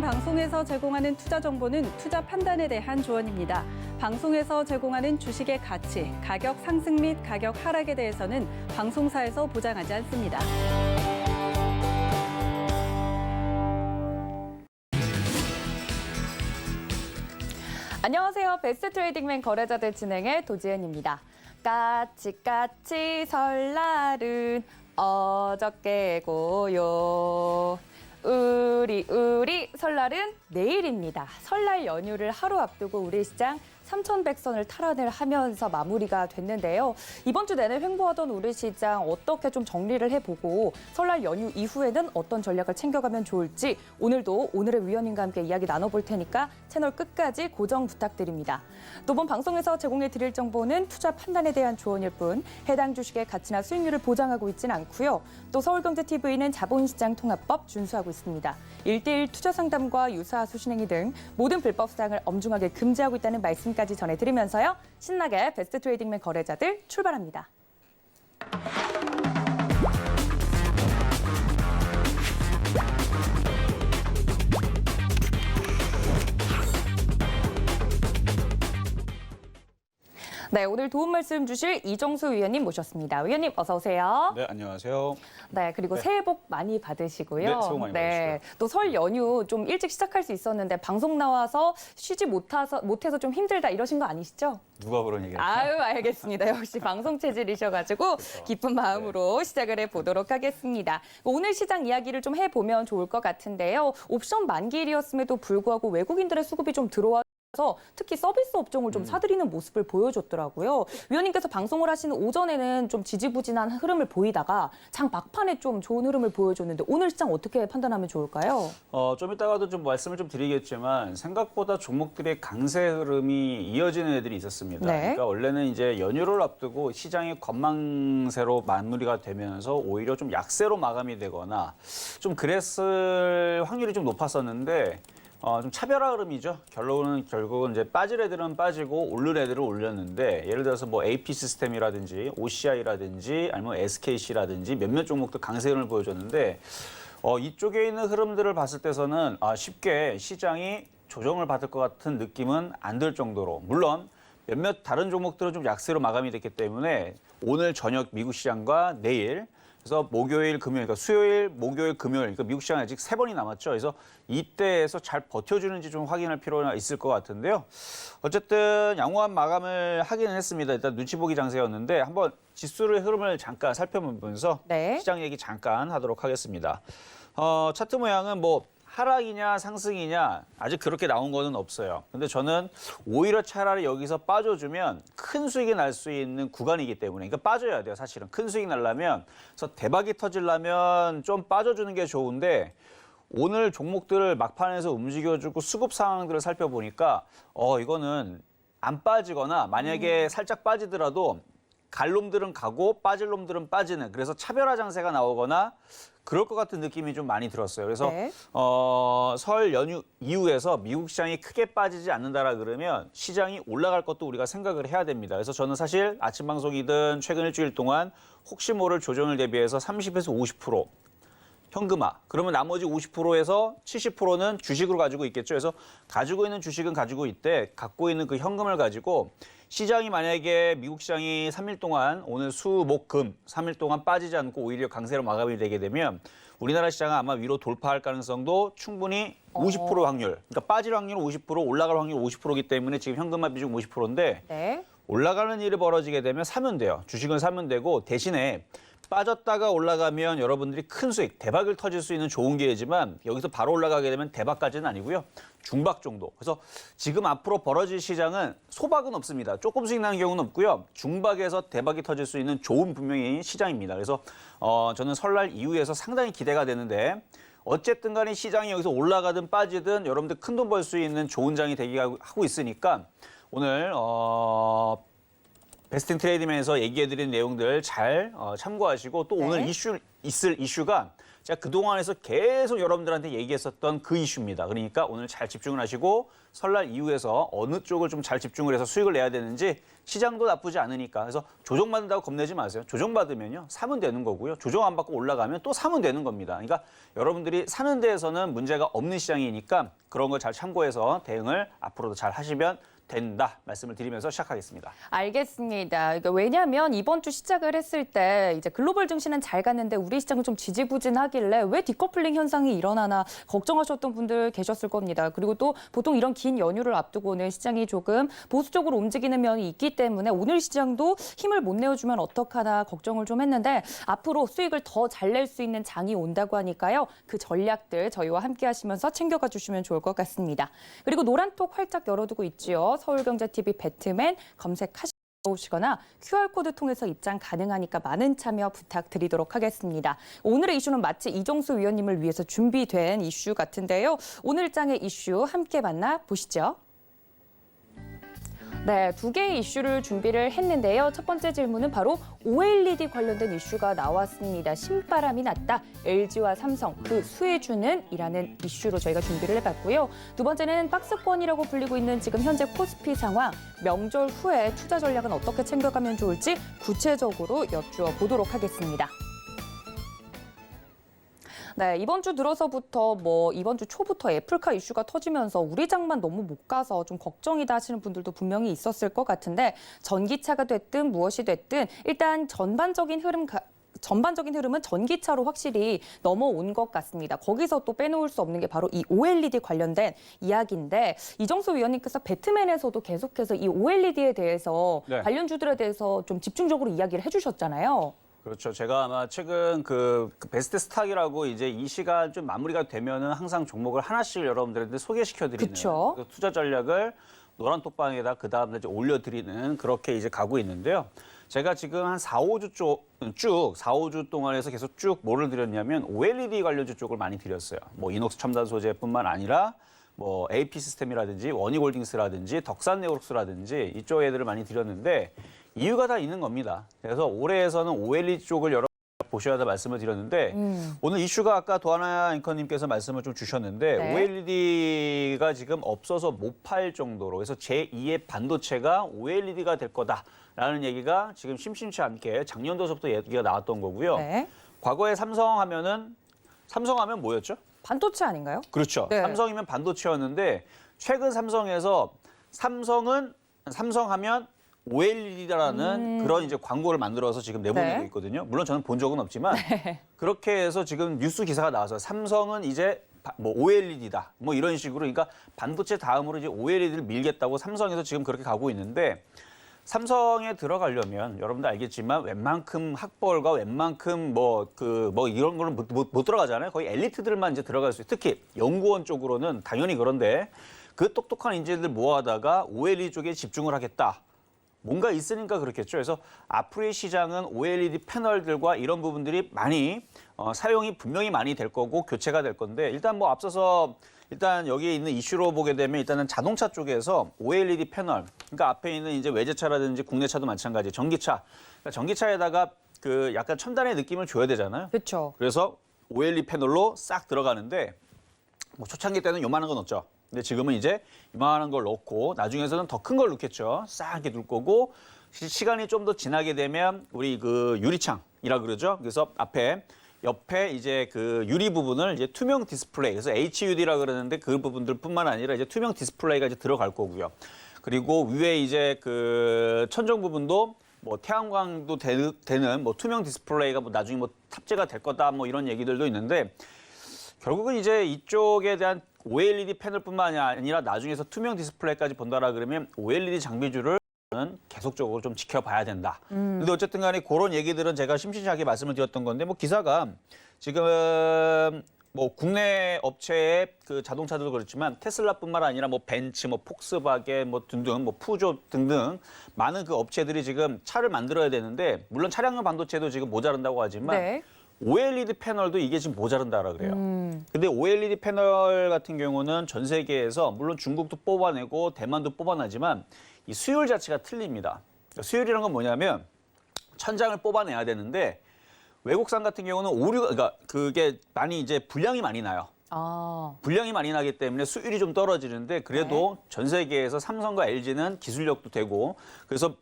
방송에서 제공하는 투자 정보는 투자 판단에 대한 조언입니다. 방송에서 제공하는 주식의 가치, 가격 상승 및 가격 하락에 대해서는 방송사에서 보장하지 않습니다. 안녕하세요. 베스트 트레이딩맨 거래자들 진행의 도지은입니다. 까치까치 설날은 어저께고요. 우리 설날은 내일입니다. 설날 연휴를 하루 앞두고 우리 시장 3,100선을 탈환을 하면서 마무리가 됐는데요. 이번 주 내내 횡보하던 우리 시장 어떻게 좀 정리를 해보고 설날 연휴 이후에는 어떤 전략을 챙겨가면 좋을지 오늘도 오늘의 위원님과 함께 이야기 나눠볼 테니까 채널 끝까지 고정 부탁드립니다. 또 본 방송에서 제공해드릴 정보는 투자 판단에 대한 조언일 뿐 해당 주식의 가치나 수익률을 보장하고 있지는 않고요. 또 서울경제TV는 자본시장 통합법 준수하고 있습니다. 1:1 투자 상담과 유사 수신행위 등 모든 불법 사항을 엄중하게 금지하고 있다는 말씀까지 전해드리면서요. 신나게 베스트 트레이딩맨 거래자들 출발합니다. 네, 오늘 도움 말씀 주실 이정수 위원님 모셨습니다. 위원님 어서 오세요. 네, 안녕하세요. 네, 그리고 새해 복 많이 받으시고요. 네, 새해 복 많이 받으시고요. 또 설 연휴 좀 일찍 시작할 수 있었는데 방송 나와서 쉬지 못해서 좀 힘들다 이러신 거 아니시죠? 누가 그런 얘기를 했죠? 아유, 알겠습니다. 역시 방송 체질이셔가지고 기쁜 마음으로 시작을 해보도록 하겠습니다. 오늘 시장 이야기를 좀 해보면 좋을 것 같은데요. 옵션 만기일이었음에도 불구하고 외국인들의 수급이 좀 들어와서 특히 서비스 업종을 좀 사들이는 모습을 보여줬더라고요. 위원님께서 방송을 하시는 오전에는 좀 지지부진한 흐름을 보이다가 장 막판에 좀 좋은 흐름을 보여줬는데 오늘 시장 어떻게 판단하면 좋을까요? 좀 이따가도 좀 말씀을 좀 드리겠지만 생각보다 종목들의 강세 흐름이 이어지는 애들이 있었습니다. 네. 그러니까 원래는 이제 연휴를 앞두고 시장이 전망세로 마무리가 되면서 오히려 좀 약세로 마감이 되거나 좀 그랬을 확률이 좀 높았었는데 좀 차별화 흐름이죠. 결국은 이제 빠질 애들은 빠지고 오를 애들은 올렸는데 예를 들어서 뭐 AP 시스템이라든지 OCI라든지 아니면 SKC라든지 몇몇 종목도 강세 흐름을 보여줬는데 이쪽에 있는 흐름들을 봤을 때서는 쉽게 시장이 조정을 받을 것 같은 느낌은 안 들 정도로 물론 몇몇 다른 종목들은 좀 약세로 마감이 됐기 때문에 오늘 저녁 미국 시장과 내일 그래서 목요일, 금요일, 그러니까 수요일, 목요일, 금요일, 그러니까 미국 시장 아직 3번이 남았죠. 그래서 이때에서 잘 버텨주는지 좀 확인할 필요가 있을 것 같은데요. 어쨌든 양호한 마감을 하기는 했습니다. 일단 눈치 보기 장세였는데 한번 지수의 흐름을 잠깐 살펴보면서 네. 시장 얘기 잠깐 하도록 하겠습니다. 차트 모양은 뭐 하락이냐 상승이냐 아직 그렇게 나온 거는 없어요. 근데 저는 오히려 차라리 여기서 빠져주면 큰 수익이 날 수 있는 구간이기 때문에 그러니까 빠져야 돼요. 사실은 큰 수익 날려면 그래서 대박이 터지려면 좀 빠져주는 게 좋은데 오늘 종목들을 막판에서 움직여주고 수급 상황들을 살펴보니까 이거는 안 빠지거나 만약에 살짝 빠지더라도 갈 놈들은 가고 빠질 놈들은 빠지는 그래서 차별화 장세가 나오거나 그럴 것 같은 느낌이 좀 많이 들었어요. 그래서 네. 설 연휴 이후에서 미국 시장이 크게 빠지지 않는다라 그러면 시장이 올라갈 것도 우리가 생각을 해야 됩니다. 그래서 저는 사실 아침 방송이든 최근 일주일 동안 혹시 모를 조정을 대비해서 30에서 50% 현금화. 그러면 나머지 50%에서 70%는 주식으로 가지고 있겠죠. 그래서 가지고 있는 주식은 가지고 있대. 갖고 있는 그 현금을 가지고 시장이 만약에 미국 시장이 3일 동안 오늘 수, 목, 금 3일 동안 빠지지 않고 오히려 강세로 마감이 되게 되면 우리나라 시장은 아마 위로 돌파할 가능성도 충분히 50% 확률. 그러니까 빠질 확률 50%, 올라갈 확률 50%이기 때문에 지금 현금화 비중 50%인데 네. 올라가는 일이 벌어지게 되면 사면 돼요. 주식을 사면 되고 대신에 빠졌다가 올라가면 여러분들이 큰 수익, 대박을 터질 수 있는 좋은 기회지만 여기서 바로 올라가게 되면 대박까지는 아니고요. 중박 정도. 그래서 지금 앞으로 벌어질 시장은 소박은 없습니다. 조금 수익 나는 경우는 없고요. 중박에서 대박이 터질 수 있는 좋은 분명히 시장입니다. 그래서 저는 설날 이후에서 상당히 기대가 되는데 어쨌든 간에 시장이 여기서 올라가든 빠지든 여러분들 큰 돈 벌 수 있는 좋은 장이 대기하고 있으니까 오늘 베스팅 트레이딩맨에서 얘기해드린 내용들 잘 참고하시고 또 오늘 네. 있을 이슈가 제가 그동안에서 계속 여러분들한테 얘기했었던 그 이슈입니다. 그러니까 오늘 잘 집중을 하시고 설날 이후에서 어느 쪽을 좀 잘 집중을 해서 수익을 내야 되는지 시장도 나쁘지 않으니까. 그래서 조정받는다고 겁내지 마세요. 조정받으면요. 사면 되는 거고요. 조정 안 받고 올라가면 또 사면 되는 겁니다. 그러니까 여러분들이 사는 데에서는 문제가 없는 시장이니까 그런 걸 잘 참고해서 대응을 앞으로도 잘 하시면 된다 말씀을 드리면서 시작하겠습니다. 알겠습니다. 그러니까 왜냐하면 이번 주 시작을 했을 때 이제 글로벌 증시는 잘 갔는데 우리 시장은 좀 지지부진하길래 왜 디커플링 현상이 일어나나 걱정하셨던 분들 계셨을 겁니다. 그리고 또 보통 이런 긴 연휴를 앞두고는 시장이 조금 보수적으로 움직이는 면이 있기 때문에 오늘 시장도 힘을 못 내어주면 어떡하나 걱정을 좀 했는데 앞으로 수익을 더 잘 낼 수 있는 장이 온다고 하니까요. 그 전략들 저희와 함께 하시면서 챙겨가 주시면 좋을 것 같습니다. 그리고 노란톡 활짝 열어두고 있지요. 서울경제TV 배트맨 검색하시거나 QR코드 통해서 입장 가능하니까 많은 참여 부탁드리도록 하겠습니다. 오늘의 이슈는 마치 이정수 위원님을 위해서 준비된 이슈 같은데요. 오늘 장의 이슈 함께 만나보시죠. 네, 두 개의 이슈를 준비를 했는데요. 첫 번째 질문은 바로 OLED 관련된 이슈가 나왔습니다. 신바람이 났다. LG와 삼성, 그 수혜주는? 이라는 이슈로 저희가 준비를 해봤고요. 두 번째는 박스권이라고 불리고 있는 지금 현재 코스피 상황, 명절 후에 투자 전략은 어떻게 챙겨가면 좋을지 구체적으로 여쭈어 보도록 하겠습니다. 네, 이번 주 들어서부터 이번 주 초부터 애플카 이슈가 터지면서 우리 장만 너무 못 가서 좀 걱정이다 하시는 분들도 분명히 있었을 것 같은데 전기차가 됐든 무엇이 됐든 일단 전반적인 흐름은 전기차로 확실히 넘어온 것 같습니다. 거기서 또 빼놓을 수 없는 게 바로 이 OLED 관련된 이야기인데 이정수 위원님께서 배트맨에서도 계속해서 이 OLED에 대해서 네. 관련주들에 대해서 좀 집중적으로 이야기를 해주셨잖아요. 그렇죠. 제가 아마 최근 그 베스트 스탁이라고 이제 이 시간 좀 마무리가 되면은 항상 종목을 하나씩 여러분들한테 소개시켜드리는 그쵸. 그 투자 전략을 노란 톡방에다 그 다음에 이제 올려드리는 그렇게 이제 가고 있는데요. 제가 지금 한 4, 5주 동안에서 계속 쭉 뭐를 드렸냐면 OLED 관련주 쪽을 많이 드렸어요. 뭐 이녹스 첨단 소재뿐만 아니라 뭐 AP 시스템이라든지 원희홀딩스라든지 덕산네오록스라든지 이쪽 애들을 많이 드렸는데 이유가 다 있는 겁니다. 그래서 올해에서는 OLED 쪽을 여러 보셔야 할 말씀을 드렸는데 오늘 이슈가 아까 도하나 앵커님께서 말씀을 좀 주셨는데 네. OLED가 지금 없어서 못 팔 정도로 그래서 제2의 반도체가 OLED가 될 거다라는 얘기가 지금 심심치 않게 작년도서부터 얘기가 나왔던 거고요. 네. 과거에 삼성하면 뭐였죠? 반도체 아닌가요? 그렇죠. 네. 삼성이면 반도체였는데 최근 삼성에서 삼성하면 OLED라는 그런 이제 광고를 만들어서 지금 내보내고 네. 있거든요. 물론 저는 본 적은 없지만 그렇게 해서 지금 뉴스 기사가 나와서 삼성은 이제 뭐 OLED다. 뭐 이런 식으로 그러니까 반도체 다음으로 이제 OLED를 밀겠다고 삼성에서 지금 그렇게 가고 있는데 삼성에 들어가려면 여러분들 알겠지만 웬만큼 학벌과 웬만큼 이런 거는 못 들어가잖아요. 거의 엘리트들만 이제 들어갈 수 있어요. 특히 연구원 쪽으로는 당연히 그런데 그 똑똑한 인재들 모아다가 OLED 쪽에 집중을 하겠다. 뭔가 있으니까 그렇겠죠. 그래서 앞으로의 시장은 OLED 패널들과 이런 부분들이 많이 사용이 분명히 많이 될 거고 교체가 될 건데 일단 뭐 앞서서 일단 여기에 있는 이슈로 보게 되면 일단은 자동차 쪽에서 OLED 패널 그러니까 앞에 있는 이제 외제차라든지 국내차도 마찬가지 전기차 그러니까 전기차에다가 그 약간 첨단의 느낌을 줘야 되잖아요. 그렇죠. 그래서 OLED 패널로 싹 들어가는데 뭐 초창기 때는 요만한 건 없죠. 근데 지금은 이제 이만한 걸 넣고 나중에서는 더 큰 걸 넣겠죠. 싹 이렇게 둘 거고 시간이 좀 더 지나게 되면 우리 그 유리창이라 그러죠. 그래서 옆에 이제 그 유리 부분을 이제 투명 디스플레이 그래서 HUD라 그러는데 그 부분들뿐만 아니라 이제 투명 디스플레이가 이제 들어갈 거고요. 그리고 위에 이제 그 천정 부분도 뭐 태양광도 되는 뭐 투명 디스플레이가 뭐 나중에 뭐 탑재가 될 거다 뭐 이런 얘기들도 있는데 결국은 이제 이쪽에 대한 OLED 패널뿐만 아니라 나중에서 투명 디스플레이까지 본다라 그러면 OLED 장비주를 계속적으로 좀 지켜봐야 된다. 근데 어쨌든 간에 그런 얘기들은 제가 심심하게 말씀을 드렸던 건데 뭐 기사가 지금 뭐 국내 업체의 그 자동차들도 그렇지만 테슬라뿐만 아니라 뭐 벤츠, 뭐 폭스바겐 뭐 등등 뭐 푸조 등등 많은 그 업체들이 지금 차를 만들어야 되는데 물론 차량용 반도체도 지금 모자란다고 하지만 네. OLED 패널도 이게 지금 모자란다라 그래요. 근데 OLED 패널 같은 경우는 전 세계에서 물론 중국도 뽑아내고 대만도 뽑아내지만 이 수율 자체가 틀립니다. 수율이란 건 뭐냐면 천장을 뽑아내야 되는데 외국산 같은 경우는 오류가 그러니까 그게 많이 이제 불량이 많이 나요. 아, 불량이 많이 나기 때문에 수율이 좀 떨어지는데 그래도 전 세계에서 삼성과 LG는 기술력도 되고 그래서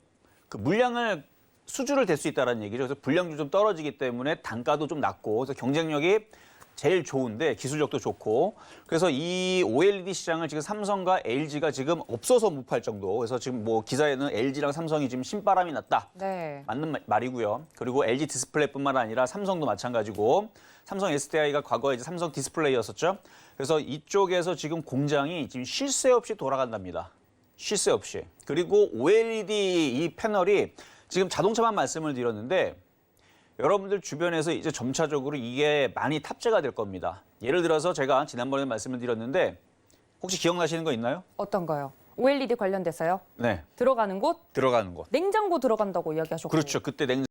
그 물량을 수주를 댈 수 있다는 얘기죠. 그래서 불량도 좀 떨어지기 때문에 단가도 좀 낮고 그래서 경쟁력이 제일 좋은데 기술력도 좋고 그래서 이 OLED 시장을 지금 삼성과 LG가 지금 없어서 못 팔 정도. 그래서 지금 뭐 기사에는 LG랑 삼성이 지금 신바람이 났다. 네. 맞는 말이고요. 그리고 LG 디스플레이뿐만 아니라 삼성도 마찬가지고 삼성 SDI가 과거에 이제 삼성 디스플레이였었죠. 그래서 이쪽에서 지금 공장이 지금 쉴 새 없이 돌아간답니다. 쉴 새 없이. 그리고 OLED 이 패널이 지금 자동차만 말씀을 드렸는데 여러분들 주변에서 이제 점차적으로 이게 많이 탑재가 될 겁니다. 예를 들어서 제가 지난번에 말씀을 드렸는데 혹시 기억나시는 거 있나요? 어떤 거요? OLED 관련돼서요? 네. 들어가는 곳? 들어가는 거. 냉장고 들어간다고 이야기하셨고. 그렇죠. 그때 네네.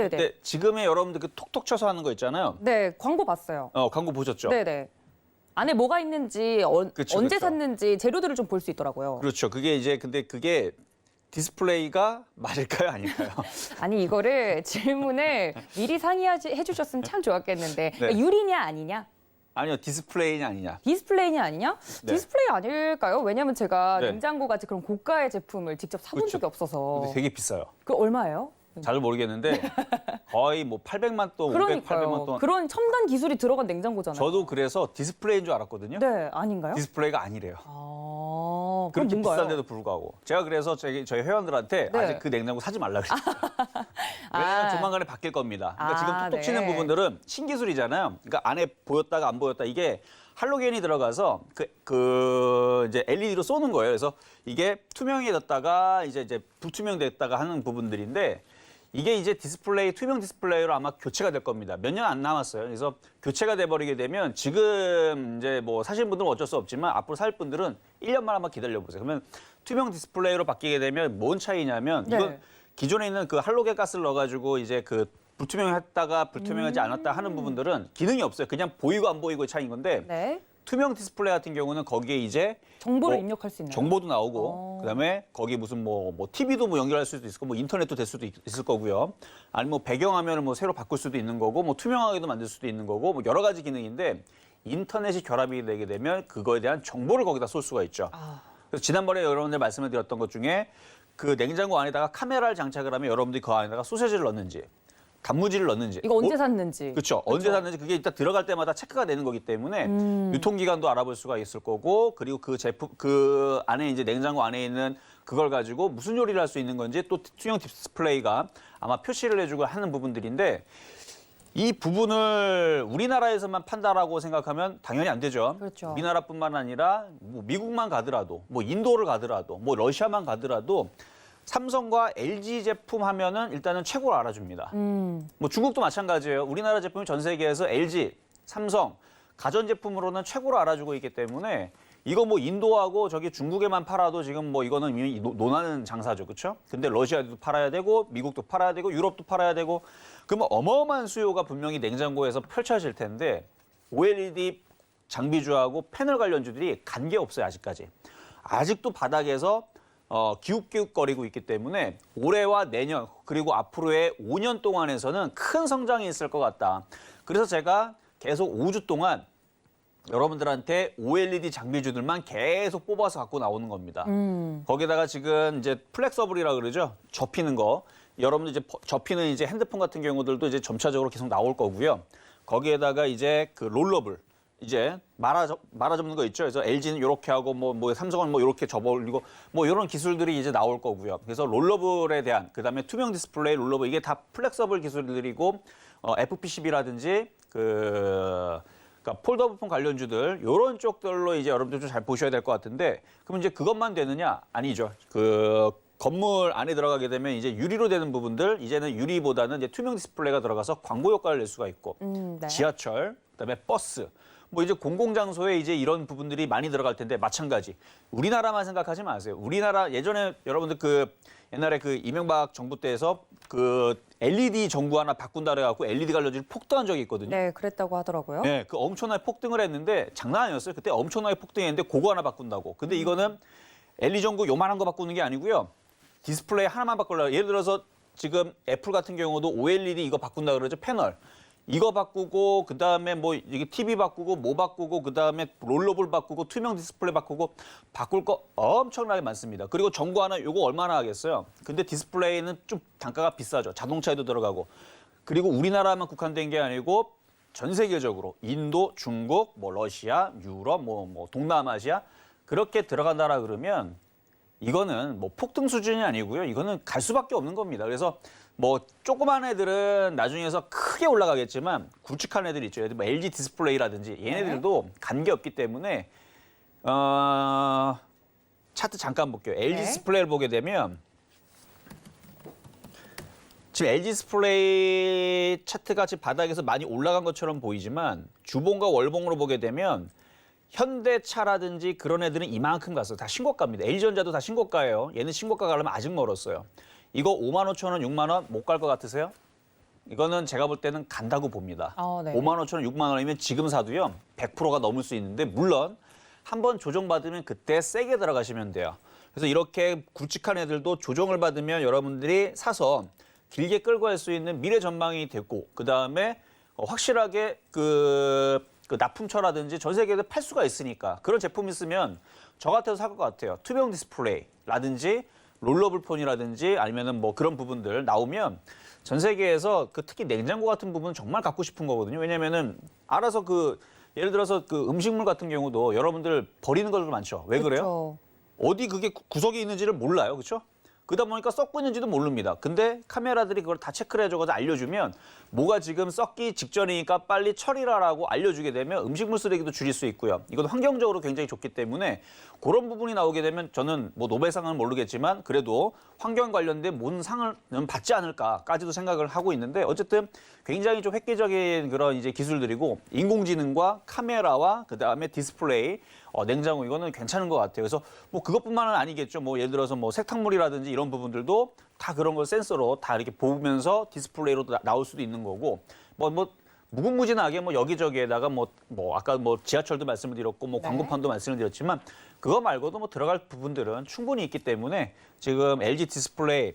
그때 지금의 여러분들 그 톡톡 쳐서 하는 거 있잖아요. 네, 광고 봤어요. 광고 보셨죠? 네네. 안에 뭐가 있는지, 그쵸, 언제 그쵸. 샀는지 재료들을 좀 볼 수 있더라고요. 그렇죠. 그게 이제 근데 그게 디스플레이가 맞을까요, 아닐까요? 아니, 이거를 질문을 미리 상의해 주셨으면 참 좋았겠는데. 네. 그러니까 유리냐 아니냐? 아니요, 디스플레이냐 아니냐. 디스플레이냐 아니냐? 네. 디스플레이 아닐까요? 왜냐면 제가 네. 냉장고 같이 그런 고가의 제품을 직접 사본 그쵸. 적이 없어서. 근데 되게 비싸요. 그 얼마예요? 잘 모르겠는데 거의 뭐 800만 동, 500, 800만 그러니까요. 동. 그런 첨단 기술이 들어간 냉장고잖아요. 저도 그래서 디스플레이인 줄 알았거든요. 네, 아닌가요? 디스플레이가 아니래요. 아, 그럼 그렇게 뭔가요? 비싼데도 불구하고. 제가 그래서 저희 회원들한테 네. 아직 그 냉장고 사지 말라 그랬어요. 왜냐면 아. 조만간에 바뀔 겁니다. 그러니까 아, 지금 톡톡 치는 네. 부분들은 신기술이잖아요. 그러니까 안에 보였다가 안 보였다 이게 할로겐이 들어가서 이제 LED로 쏘는 거예요. 그래서 이게 투명해졌다가 이제 불투명됐다가 하는 부분들인데 이게 이제 디스플레이 투명 디스플레이로 아마 교체가 될 겁니다. 몇 년 안 남았어요. 그래서 교체가 돼 버리게 되면 지금 이제 뭐 사신 분들은 어쩔 수 없지만 앞으로 살 분들은 1년만 한번 기다려 보세요. 그러면 투명 디스플레이로 바뀌게 되면 뭔 차이냐면 네. 이건 기존에 있는 그 할로겐 가스를 넣어 가지고 이제 그 불투명했다가 불투명하지 않았다 하는 부분들은 기능이 없어요. 그냥 보이고 안 보이고의 차이인 건데 네. 투명 디스플레이 같은 경우는 거기에 이제 정보를 뭐 입력할 수 있나요? 정보도 나오고 그다음에 거기 무슨 뭐 TV도 뭐 연결할 수도 있고 뭐 인터넷도 될 수도 있을 거고요. 아니면 뭐 배경화면을 뭐 새로 바꿀 수도 있는 거고 뭐 투명하게도 만들 수도 있는 거고 뭐 여러 가지 기능인데 인터넷이 결합이 되게 되면 그거에 대한 정보를 거기다 쏠 수가 있죠. 아. 그래서 지난번에 여러분들 말씀을 드렸던 것 중에 그 냉장고 안에다가 카메라를 장착을 하면 여러분들이 그 안에다가 소세지를 넣는지 단무지를 넣는지 이거 언제 샀는지. 그렇죠. 언제 샀는지 그게 일단 들어갈 때마다 체크가 되는 거기 때문에 유통기간도 알아볼 수가 있을 거고 그리고 그 제품 그 안에 이제 냉장고 안에 있는 그걸 가지고 무슨 요리를 할 수 있는 건지 또 투명 디스플레이가 아마 표시를 해주고 하는 부분들인데 이 부분을 우리나라에서만 판다라고 생각하면 당연히 안 되죠. 그렇죠. 우리나라뿐만 아니라 뭐 미국만 가더라도 뭐 인도를 가더라도 뭐 러시아만 가더라도 삼성과 LG 제품 하면은 일단은 최고로 알아줍니다. 뭐 중국도 마찬가지예요. 우리나라 제품이 전 세계에서 LG, 삼성, 가전제품으로는 최고로 알아주고 있기 때문에 이거 뭐 인도하고 저기 중국에만 팔아도 지금 뭐 이거는 이미 논하는 장사죠. 그렇죠? 근데 러시아도 팔아야 되고 미국도 팔아야 되고 유럽도 팔아야 되고 그러면 어마어마한 수요가 분명히 냉장고에서 펼쳐질 텐데 OLED 장비주하고 패널 관련주들이 간 게 없어요. 아직까지. 아직도 바닥에서 기웃기웃거리고 있기 때문에 올해와 내년 그리고 앞으로의 5년 동안에서는 큰 성장이 있을 것 같다. 그래서 제가 계속 5주 동안 여러분들한테 OLED 장비주들만 계속 뽑아서 갖고 나오는 겁니다. 거기다가 지금 이제 플렉서블이라고 그러죠. 접히는 거. 여러분들 이제 접히는 이제 핸드폰 같은 경우들도 이제 점차적으로 계속 나올 거고요. 거기에다가 이제 그 롤러블. 이제 말아 접는 거 있죠. 그래서 LG는 이렇게 하고 뭐 삼성은 뭐 이렇게 접어 올리고 뭐 이런 기술들이 이제 나올 거고요. 그래서 롤러블에 대한 그다음에 투명 디스플레이 롤러블 이게 다 플렉서블 기술들이고 FPCB라든지 그러니까 폴더블폰 관련주들 이런 쪽들로 이제 여러분들 좀 잘 보셔야 될 것 같은데 그럼 이제 그것만 되느냐? 아니죠. 그 건물 안에 들어가게 되면 이제 유리로 되는 부분들 이제는 유리보다는 이제 투명 디스플레이가 들어가서 광고 효과를 낼 수가 있고 네. 지하철 그다음에 버스 뭐 이제 공공장소에 이제 이런 부분들이 많이 들어갈 텐데 마찬가지. 우리나라만 생각하지 마세요. 우리나라 예전에 여러분들 그 옛날에 그 이명박 정부 때에서 그 LED 전구 하나 바꾼다 그래갖고 LED 관련주를 폭등한 적이 있거든요. 네, 그랬다고 하더라고요. 네, 그 엄청나게 폭등을 했는데 장난 아니었어요. 그때 엄청나게 폭등했는데 그거 하나 바꾼다고. 근데 이거는 LED 전구 요만한 거 바꾸는 게 아니고요. 디스플레이 하나만 바꾸려고. 예를 들어서 지금 애플 같은 경우도 OLED 이거 바꾼다 그러죠. 패널. 이거 바꾸고 그다음에 뭐 이게 TV 바꾸고 뭐 바꾸고 그다음에 롤러블 바꾸고 투명 디스플레이 바꾸고 바꿀 거 엄청나게 많습니다. 그리고 전구 하나 요거 얼마나 하겠어요. 근데 디스플레이는 좀 단가가 비싸죠. 자동차에도 들어가고. 그리고 우리나라만 국한된 게 아니고 전 세계적으로 인도, 중국, 뭐 러시아, 유럽, 뭐 동남아시아 그렇게 들어간다라 그러면 이거는 뭐 폭등 수준이 아니고요. 이거는 갈 수밖에 없는 겁니다. 그래서 뭐 조그만 애들은 나중에서 크게 올라가겠지만 굵직한 애들 있죠. 뭐 LG 디스플레이라든지 얘네들도 관계없기 때문에 차트 잠깐 볼게요. LG 네. 디스플레이를 보게 되면 지금 LG 디스플레이 차트가 지금 바닥에서 많이 올라간 것처럼 보이지만 주봉과 월봉으로 보게 되면 현대차라든지 그런 애들은 이만큼 갔어요. 다 신고가입니다. LG전자도 다 신고가예요. 얘는 신고가 가려면 아직 멀었어요. 이거 55,000원, 6만 원 못 갈 것 같으세요? 이거는 제가 볼 때는 간다고 봅니다. 네. 55,000원, 6만 원이면 지금 사도요. 100%가 넘을 수 있는데 물론 한번 조정받으면 그때 세게 들어가시면 돼요. 그래서 이렇게 굵직한 애들도 조정을 받으면 여러분들이 사서 길게 끌고 갈 수 있는 미래 전망이 됐고 그다음에 확실하게 그 납품처라든지 전 세계에 팔 수가 있으니까 그런 제품 있으면 저 같아도 살 것 같아요. 투명 디스플레이라든지 롤러블 폰이라든지 아니면은 뭐 그런 부분들 나오면 전 세계에서 그 특히 냉장고 같은 부분은 정말 갖고 싶은 거거든요. 왜냐면은 알아서 예를 들어서 그 음식물 같은 경우도 여러분들 버리는 것도 많죠. 왜 그래요? 그렇죠. 어디 그게 구석에 있는지를 몰라요. 그렇죠? 그러다 보니까 썩고 있는지도 모릅니다. 근데 카메라들이 그걸 다 체크를 해줘서 알려주면 뭐가 지금 썩기 직전이니까 빨리 처리를 하라고 알려주게 되면 음식물 쓰레기도 줄일 수 있고요. 이건 환경적으로 굉장히 좋기 때문에 그런 부분이 나오게 되면 저는 뭐 노벨상은 모르겠지만 그래도 환경 관련된 모든 상을 받지 않을까까지도 생각을 하고 있는데 어쨌든 굉장히 좀 획기적인 그런 이제 기술들이고 인공지능과 카메라와 그다음에 디스플레이 냉장고 이거는 괜찮은 것 같아요. 그래서 뭐 그것뿐만은 아니겠죠. 뭐 예를 들어서 뭐 세탁물이라든지 이런 부분들도 다 그런 걸 센서로 다 이렇게 보면서 디스플레이로 나올 수도 있는 거고 뭐 무궁무진하게 뭐 여기저기에다가 뭐 아까 뭐 지하철도 말씀을 드렸고 뭐 네. 광고판도 말씀을 드렸지만 그거 말고도 뭐 들어갈 부분들은 충분히 있기 때문에 지금 LG 디스플레이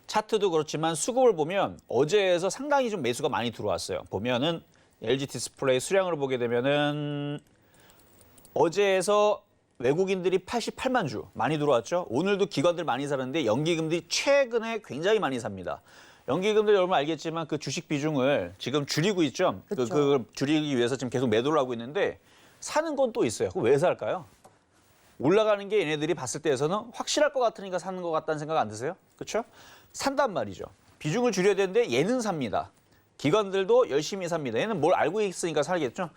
차트도 그렇지만 수급을 보면 어제에서 상당히 좀 매수가 많이 들어왔어요. 보면은 LG 디스플레이 수량을 보게 되면은 어제에서 외국인들이 88만 주 많이 들어왔죠. 오늘도 기관들 많이 사는데 연기금들이 최근에 굉장히 많이 삽니다. 연기금들 여러분 알겠지만 그 주식 비중을 지금 줄이고 있죠. 그쵸. 그걸 줄이기 위해서 지금 계속 매도를 하고 있는데 사는 건 또 있어요. 그럼 왜 살까요? 올라가는 게 얘네들이 봤을 때에서는 확실할 것 같으니까 사는 것 같다는 생각 안 드세요? 그렇죠? 산단 말이죠. 비중을 줄여야 되는데 얘는 삽니다. 기관들도 열심히 삽니다. 얘는 뭘 알고 있으니까 살겠죠.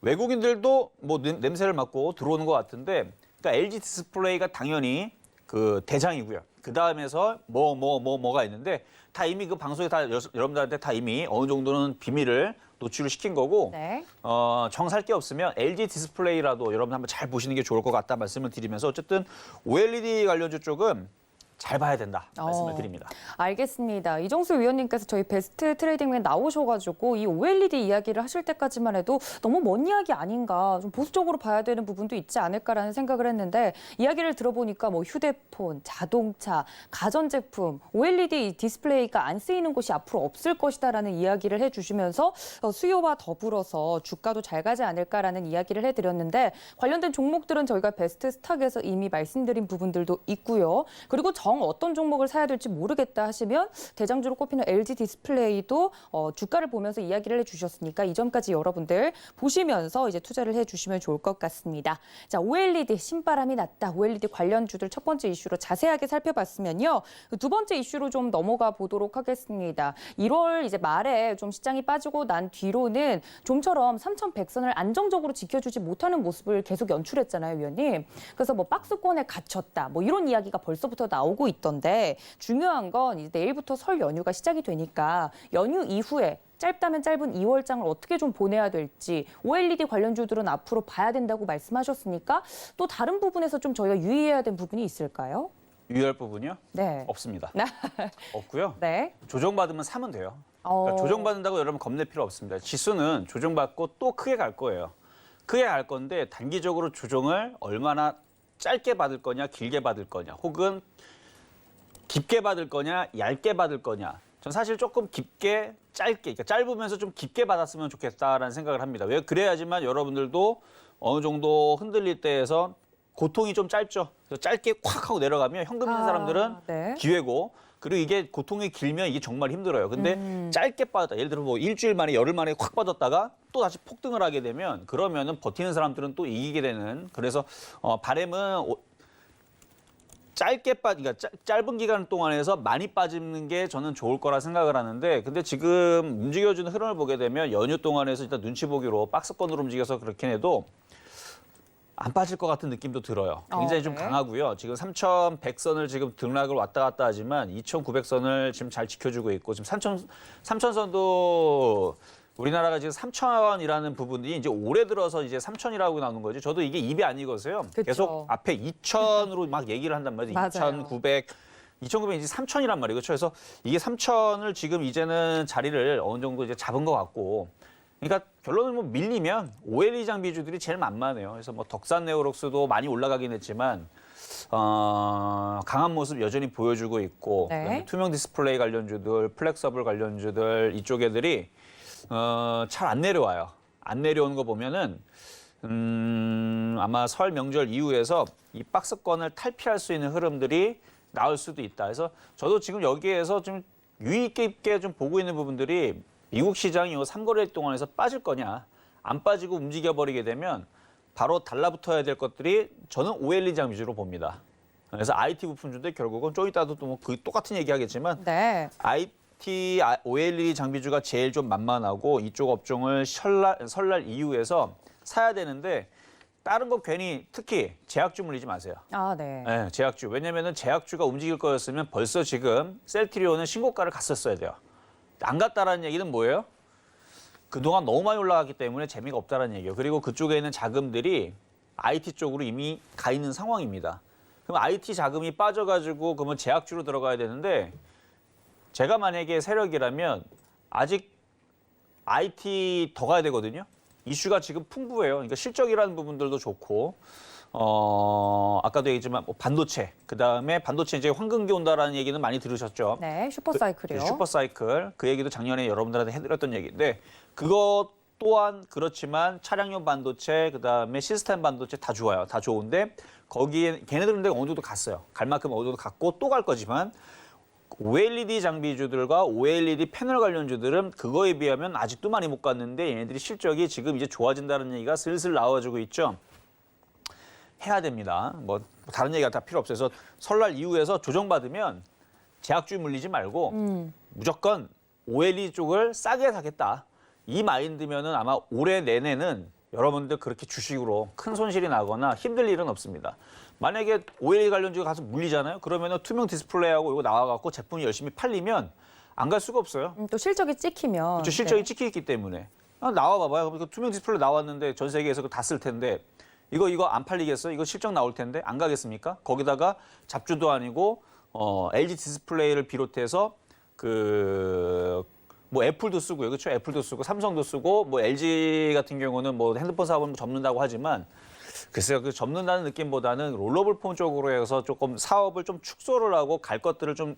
외국인들도 뭐 냄새를 맡고 들어오는 것 같은데, 그러니까 LG 디스플레이가 당연히 그 대장이고요. 그 다음에서 뭐가 있는데 다 이미 그 방송에 다 여러분들한테 다 이미 어느 정도는 비밀을 노출을 시킨 거고 네. 정 살 게 없으면 LG 디스플레이라도 여러분 한번 잘 보시는 게 좋을 것 같다 말씀을 드리면서 어쨌든 OLED 관련주 쪽은 잘 봐야 된다 말씀을 드립니다. 알겠습니다. 이정수 위원님께서 저희 베스트 트레이딩에 나오셔가지고 이 OLED 이야기를 하실 때까지만 해도 너무 먼 이야기 아닌가, 좀 보수적으로 봐야 되는 부분도 있지 않을까라는 생각을 했는데 이야기를 들어보니까 뭐 휴대폰, 자동차, 가전제품, OLED 디스플레이가 안 쓰이는 곳이 앞으로 없을 것이다라는 이야기를 해주시면서 수요와 더불어서 주가도 잘 가지 않을까라는 이야기를 해드렸는데 관련된 종목들은 저희가 베스트 스탁에서 이미 말씀드린 부분들도 있고요. 그리고 어떤 종목을 사야 될지 모르겠다 하시면 대장주로 꼽히는 LG 디스플레이도 주가를 보면서 이야기를 해주셨으니까 이 점까지 여러분들 보시면서 이제 투자를 해주시면 좋을 것 같습니다. 자, OLED 신바람이 났다. OLED 관련주들 첫 번째 이슈로 자세하게 살펴봤으면요. 두 번째 이슈로 좀 넘어가 보도록 하겠습니다. 1월 이제 말에 좀 시장이 빠지고 난 뒤로는 좀처럼 3,100선을 안정적으로 지켜주지 못하는 모습을 계속 연출했잖아요, 위원님. 그래서 뭐 박스권에 갇혔다. 뭐 이런 이야기가 벌써부터 나오고 있던데 중요한 건 이제 내일부터 설 연휴가 시작이 되니까 연휴 이후에 짧다면 짧은 2월장을 어떻게 좀 보내야 될지 OLED 관련주들은 앞으로 봐야 된다고 말씀하셨으니까 또 다른 부분에서 좀 저희가 유의해야 되는 부분이 있을까요? 유의할 부분이요? 네. 없습니다. 없고요. 네. 조정받으면 사면 돼요. 그러니까 조정받는다고 여러분 겁낼 필요 없습니다. 지수는 조정받고 또 크게 갈 거예요. 크게 갈 건데 단기적으로 조정을 얼마나 짧게 받을 거냐, 길게 받을 거냐, 혹은 깊게 받을 거냐, 얇게 받을 거냐. 전 사실 조금 깊게, 짧게, 그러니까 짧으면서 좀 깊게 받았으면 좋겠다라는 생각을 합니다. 왜 그래야지만 여러분들도 어느 정도 흔들릴 때에서 고통이 좀 짧죠. 그래서 짧게 콱 하고 내려가면 현금 있는 사람들은 네. 기회고, 그리고 이게 고통이 길면 이게 정말 힘들어요. 근데 짧게 빠졌다. 예를 들어 뭐 일주일 만에, 열흘 만에 확 빠졌다가 또 다시 폭등을 하게 되면 그러면은 버티는 사람들은 또 이기게 되는. 그래서 바람은 그러니까 짧은 기간 동안에서 많이 빠지는 게 저는 좋을 거라 생각을 하는데, 근데 지금 움직여주는 흐름을 보게 되면 연휴 동안에서 일단 눈치 보기로 박스권으로 움직여서 그렇긴 해도 안 빠질 것 같은 느낌도 들어요. 굉장히 좀 네. 강하고요. 지금 3,100선을 지금 등락을 왔다 갔다 하지만 2,900선을 지금 잘 지켜주고 있고, 지금 3,000선도 우리나라가 지금 3,000이라는 부분이 이제 올해 들어서 이제 3,000이라고 나오는 거지. 저도 이게 입이 안 익어서요. 그쵸. 계속 앞에 2,000으로 막 얘기를 한단 말이에요. 맞아요. 2,900, 2,900이 이제 3,000이란 말이에요. 그래서 이게 3,000을 지금 이제는 자리를 어느 정도 이제 잡은 것 같고, 그러니까 결론은 뭐 밀리면 OLED 장비주들이 제일 만만해요. 그래서 뭐 덕산 네오록스도 많이 올라가긴 했지만 강한 모습 여전히 보여주고 있고, 네. 그다음에 투명 디스플레이 관련주들, 플렉서블 관련주들 이쪽 애들이 잘 안 내려와요. 안 내려오는 거 보면은 아마 설 명절 이후에서 이 박스권을 탈피할 수 있는 흐름들이 나올 수도 있다. 그래서 저도 지금 여기에서 좀 유의 깊게 좀 보고 있는 부분들이, 미국 시장이 이 3거래일 동안에서 빠질 거냐, 안 빠지고 움직여버리게 되면 바로 달라붙어야 될 것들이 저는 OLED 장비주로 봅니다. 그래서 IT 부품주인데 결국은 좀 이따도 또 뭐 그 똑같은 얘기 하겠지만 네. IT OLED 장비주가 제일 좀 만만하고, 이쪽 업종을 설날 이후에서 사야 되는데 다른 거 괜히 특히 제약주 물리지 마세요. 네. 네, 제약주. 왜냐면은 제약주가 움직일 거였으면 벌써 지금 셀트리온은 신고가를 갔었어야 돼요. 안 갔다라는 얘기는 뭐예요? 그동안 너무 많이 올라갔기 때문에 재미가 없다라는 얘기예요. 그리고 그쪽에 있는 자금들이 IT 쪽으로 이미 가 있는 상황입니다. 그럼 IT 자금이 빠져가지고 그러면 제약주로 들어가야 되는데, 제가 만약에 세력이라면 아직 IT 더 가야 되거든요. 이슈가 지금 풍부해요. 그러니까 실적이라는 부분들도 좋고, 아까도 얘기했지만 뭐 반도체, 그다음에 반도체 이제 황금기 온다라는 얘기는 많이 들으셨죠. 네, 슈퍼사이클이요. 슈퍼사이클. 그 얘기도 작년에 여러분들한테 해드렸던 얘기인데, 그것 또한 그렇지만 차량용 반도체, 그다음에 시스템 반도체 다 좋아요. 다 좋은데 거기에 걔네들은 어느 정도 갔어요. 갈 만큼 어느 정도 갔고 또 갈 거지만, OLED 장비주들과 OLED 패널 관련주들은 그거에 비하면 아직도 많이 못 갔는데, 얘네들이 실적이 지금 이제 좋아진다는 얘기가 슬슬 나와주고 있죠. 해야 됩니다. 뭐 다른 얘기가 다 필요 없어요. 그래서 설날 이후에서 조정받으면 제약주 물리지 말고 무조건 OLED 쪽을 싸게 사겠다. 이 마인드면은 아마 올해 내내는 여러분들 그렇게 주식으로 큰 손실이 나거나 힘들 일은 없습니다. 만약에 OLED 관련주가 가서 물리잖아요. 그러면은 투명 디스플레이하고 이거 나와갖고 제품이 열심히 팔리면 안 갈 수가 없어요. 또 실적이 찍히면. 그렇죠. 실적이 찍히기 때문에. 나와봐봐요. 그럼 투명 디스플레이 나왔는데 전 세계에서 다 쓸 텐데 이거 안 팔리겠어? 이거 실적 나올 텐데 안 가겠습니까? 거기다가 잡주도 아니고 LG 디스플레이를 비롯해서 뭐 애플도 쓰고요. 그렇죠? 애플도 쓰고 삼성도 쓰고 뭐 LG 같은 경우는 뭐 핸드폰 사업은 접는다고 하지만, 글쎄요. 그 접는다는 느낌보다는 롤러블 폰 쪽으로 해서 조금 사업을 좀 축소를 하고 갈 것들을 좀,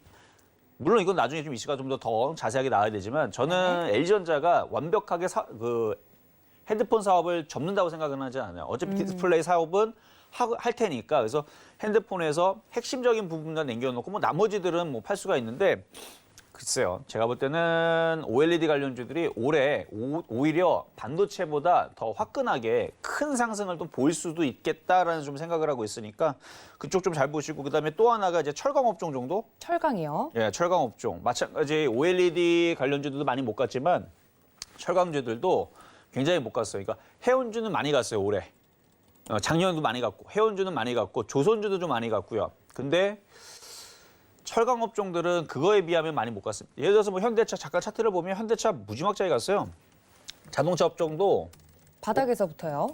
물론 이건 나중에 좀 이슈가 좀 더 자세하게 나와야 되지만, 저는 LG전자가 완벽하게 핸드폰 사업을 접는다고 생각은 하지 않아요. 어차피 디스플레이 사업은 할 테니까. 그래서 핸드폰에서 핵심적인 부분만 남겨놓고 뭐 나머지들은 뭐 팔 수가 있는데, 글쎄요. 제가 볼 때는 OLED 관련주들이 올해 오히려 반도체보다 더 화끈하게 큰 상승을 또 보일 수도 있겠다라는 좀 생각을 하고 있으니까 그쪽 좀 잘 보시고, 그다음에 또 하나가 이제 철강 업종 정도? 철강이요. 예, 철강 업종. 마찬가지 OLED 관련주들도 많이 못 갔지만 철강주들도 굉장히 못 갔어요. 그러니까 해운주는 많이 갔어요, 올해. 작년도 많이 갔고, 해운주는 많이 갔고, 조선주도 좀 많이 갔고요. 근데 철강 업종들은 그거에 비하면 많이 못 갔습니다. 예를 들어서 뭐 현대차, 잠깐 차트를 보면 현대차 무지막지하게 갔어요. 자동차 업종도 바닥에서부터요.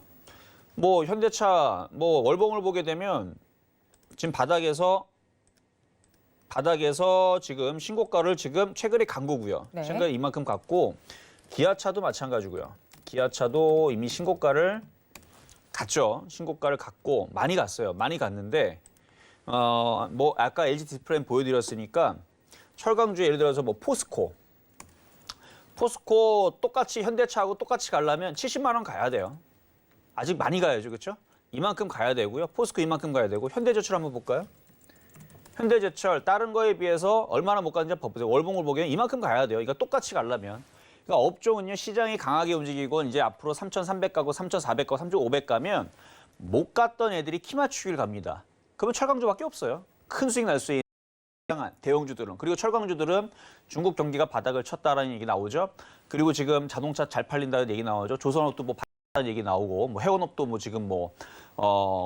뭐 현대차 뭐 월봉을 보게 되면 지금 바닥에서 지금 신고가를 지금 최근에 간 거고요. 네. 최근에 이만큼 갔고, 기아차도 마찬가지고요. 기아차도 이미 신고가를 갔죠. 신고가를 갔고 많이 갔어요. 많이 갔는데 뭐 아까 LG 디스플레이 보여드렸으니까 철강주 예를 들어서 뭐 포스코 똑같이 현대차하고 똑같이 가려면 70만 원 가야 돼요. 아직 많이 가야죠, 그렇죠? 이만큼 가야 되고요. 포스코 이만큼 가야 되고 현대제철 한번 볼까요? 현대제철 다른 거에 비해서 얼마나 못 가는지 봐보세요. 월봉을 보기에는 이만큼 가야 돼요. 그러니까 똑같이 가려면. 그러니까 업종은요, 시장이 강하게 움직이고 이제 앞으로 3,300 가고 3,400 가고 3,500 가면 못 갔던 애들이 키 맞추기를 갑니다. 그러면 철강주밖에 없어요. 큰 수익 날 수 있는 대형주들은. 그리고 철강주들은 중국 경기가 바닥을 쳤다라는 얘기 나오죠. 그리고 지금 자동차 잘 팔린다는 얘기 나오죠. 조선업도 뭐 팔린다는 얘기 나오고 뭐 해운업도 뭐 지금 뭐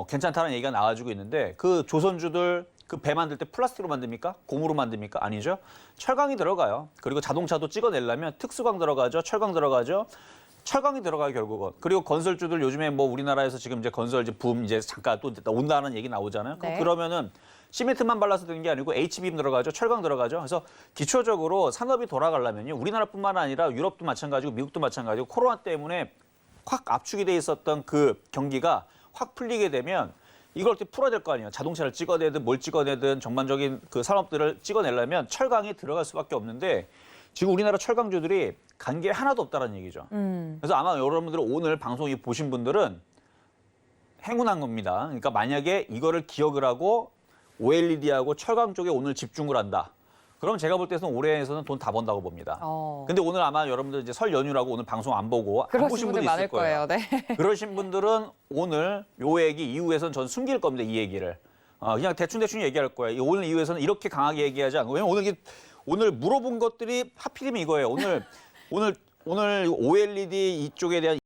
괜찮다는 얘기가 나와주고 있는데 그 조선주들 그 배 만들 때 플라스틱으로 만듭니까? 고무로 만듭니까? 아니죠. 철강이 들어가요. 그리고 자동차도 찍어내려면 특수강 들어가죠. 철강 들어가죠. 철강이 들어가요, 결국은. 그리고 건설주들 요즘에 뭐 우리나라에서 지금 이제 건설 이제 붐 이제 잠깐 또 온다는 얘기 나오잖아요. 네. 그러면은 시멘트만 발라서 되는 게 아니고 H빔 들어가죠. 철강 들어가죠. 그래서 기초적으로 산업이 돌아가려면요. 우리나라뿐만 아니라 유럽도 마찬가지고 미국도 마찬가지고 코로나 때문에 확 압축이 돼 있었던 그 경기가 확 풀리게 되면 이걸 어떻게 풀어야 될 거 아니에요. 자동차를 찍어내든 뭘 찍어내든 전반적인 그 산업들을 찍어내려면 철강이 들어갈 수밖에 없는데 지금 우리나라 철강주들이 간 게 하나도 없다는 얘기죠. 그래서 아마 여러분들 오늘 방송 보신 분들은 행운한 겁니다. 그러니까 만약에 이거를 기억을 하고 OLED하고 철강 쪽에 오늘 집중을 한다. 그럼 제가 볼 때는 올해에서는 돈 다 번다고 봅니다. 근데 오늘 아마 여러분들 이제 설 연휴라고 오늘 방송 안 보고 안 보신 분들 많을 있을 거예요. 네. 그러신 분들은 오늘 요 얘기 이후에선 전 숨길 겁니다. 이 얘기를. 그냥 대충 얘기할 거예요. 오늘 이후에서는 이렇게 강하게 얘기하지 않고 왜냐면 오늘 물어본 것들이 하필이면 이거예요. 오늘 OLED 이쪽에 대한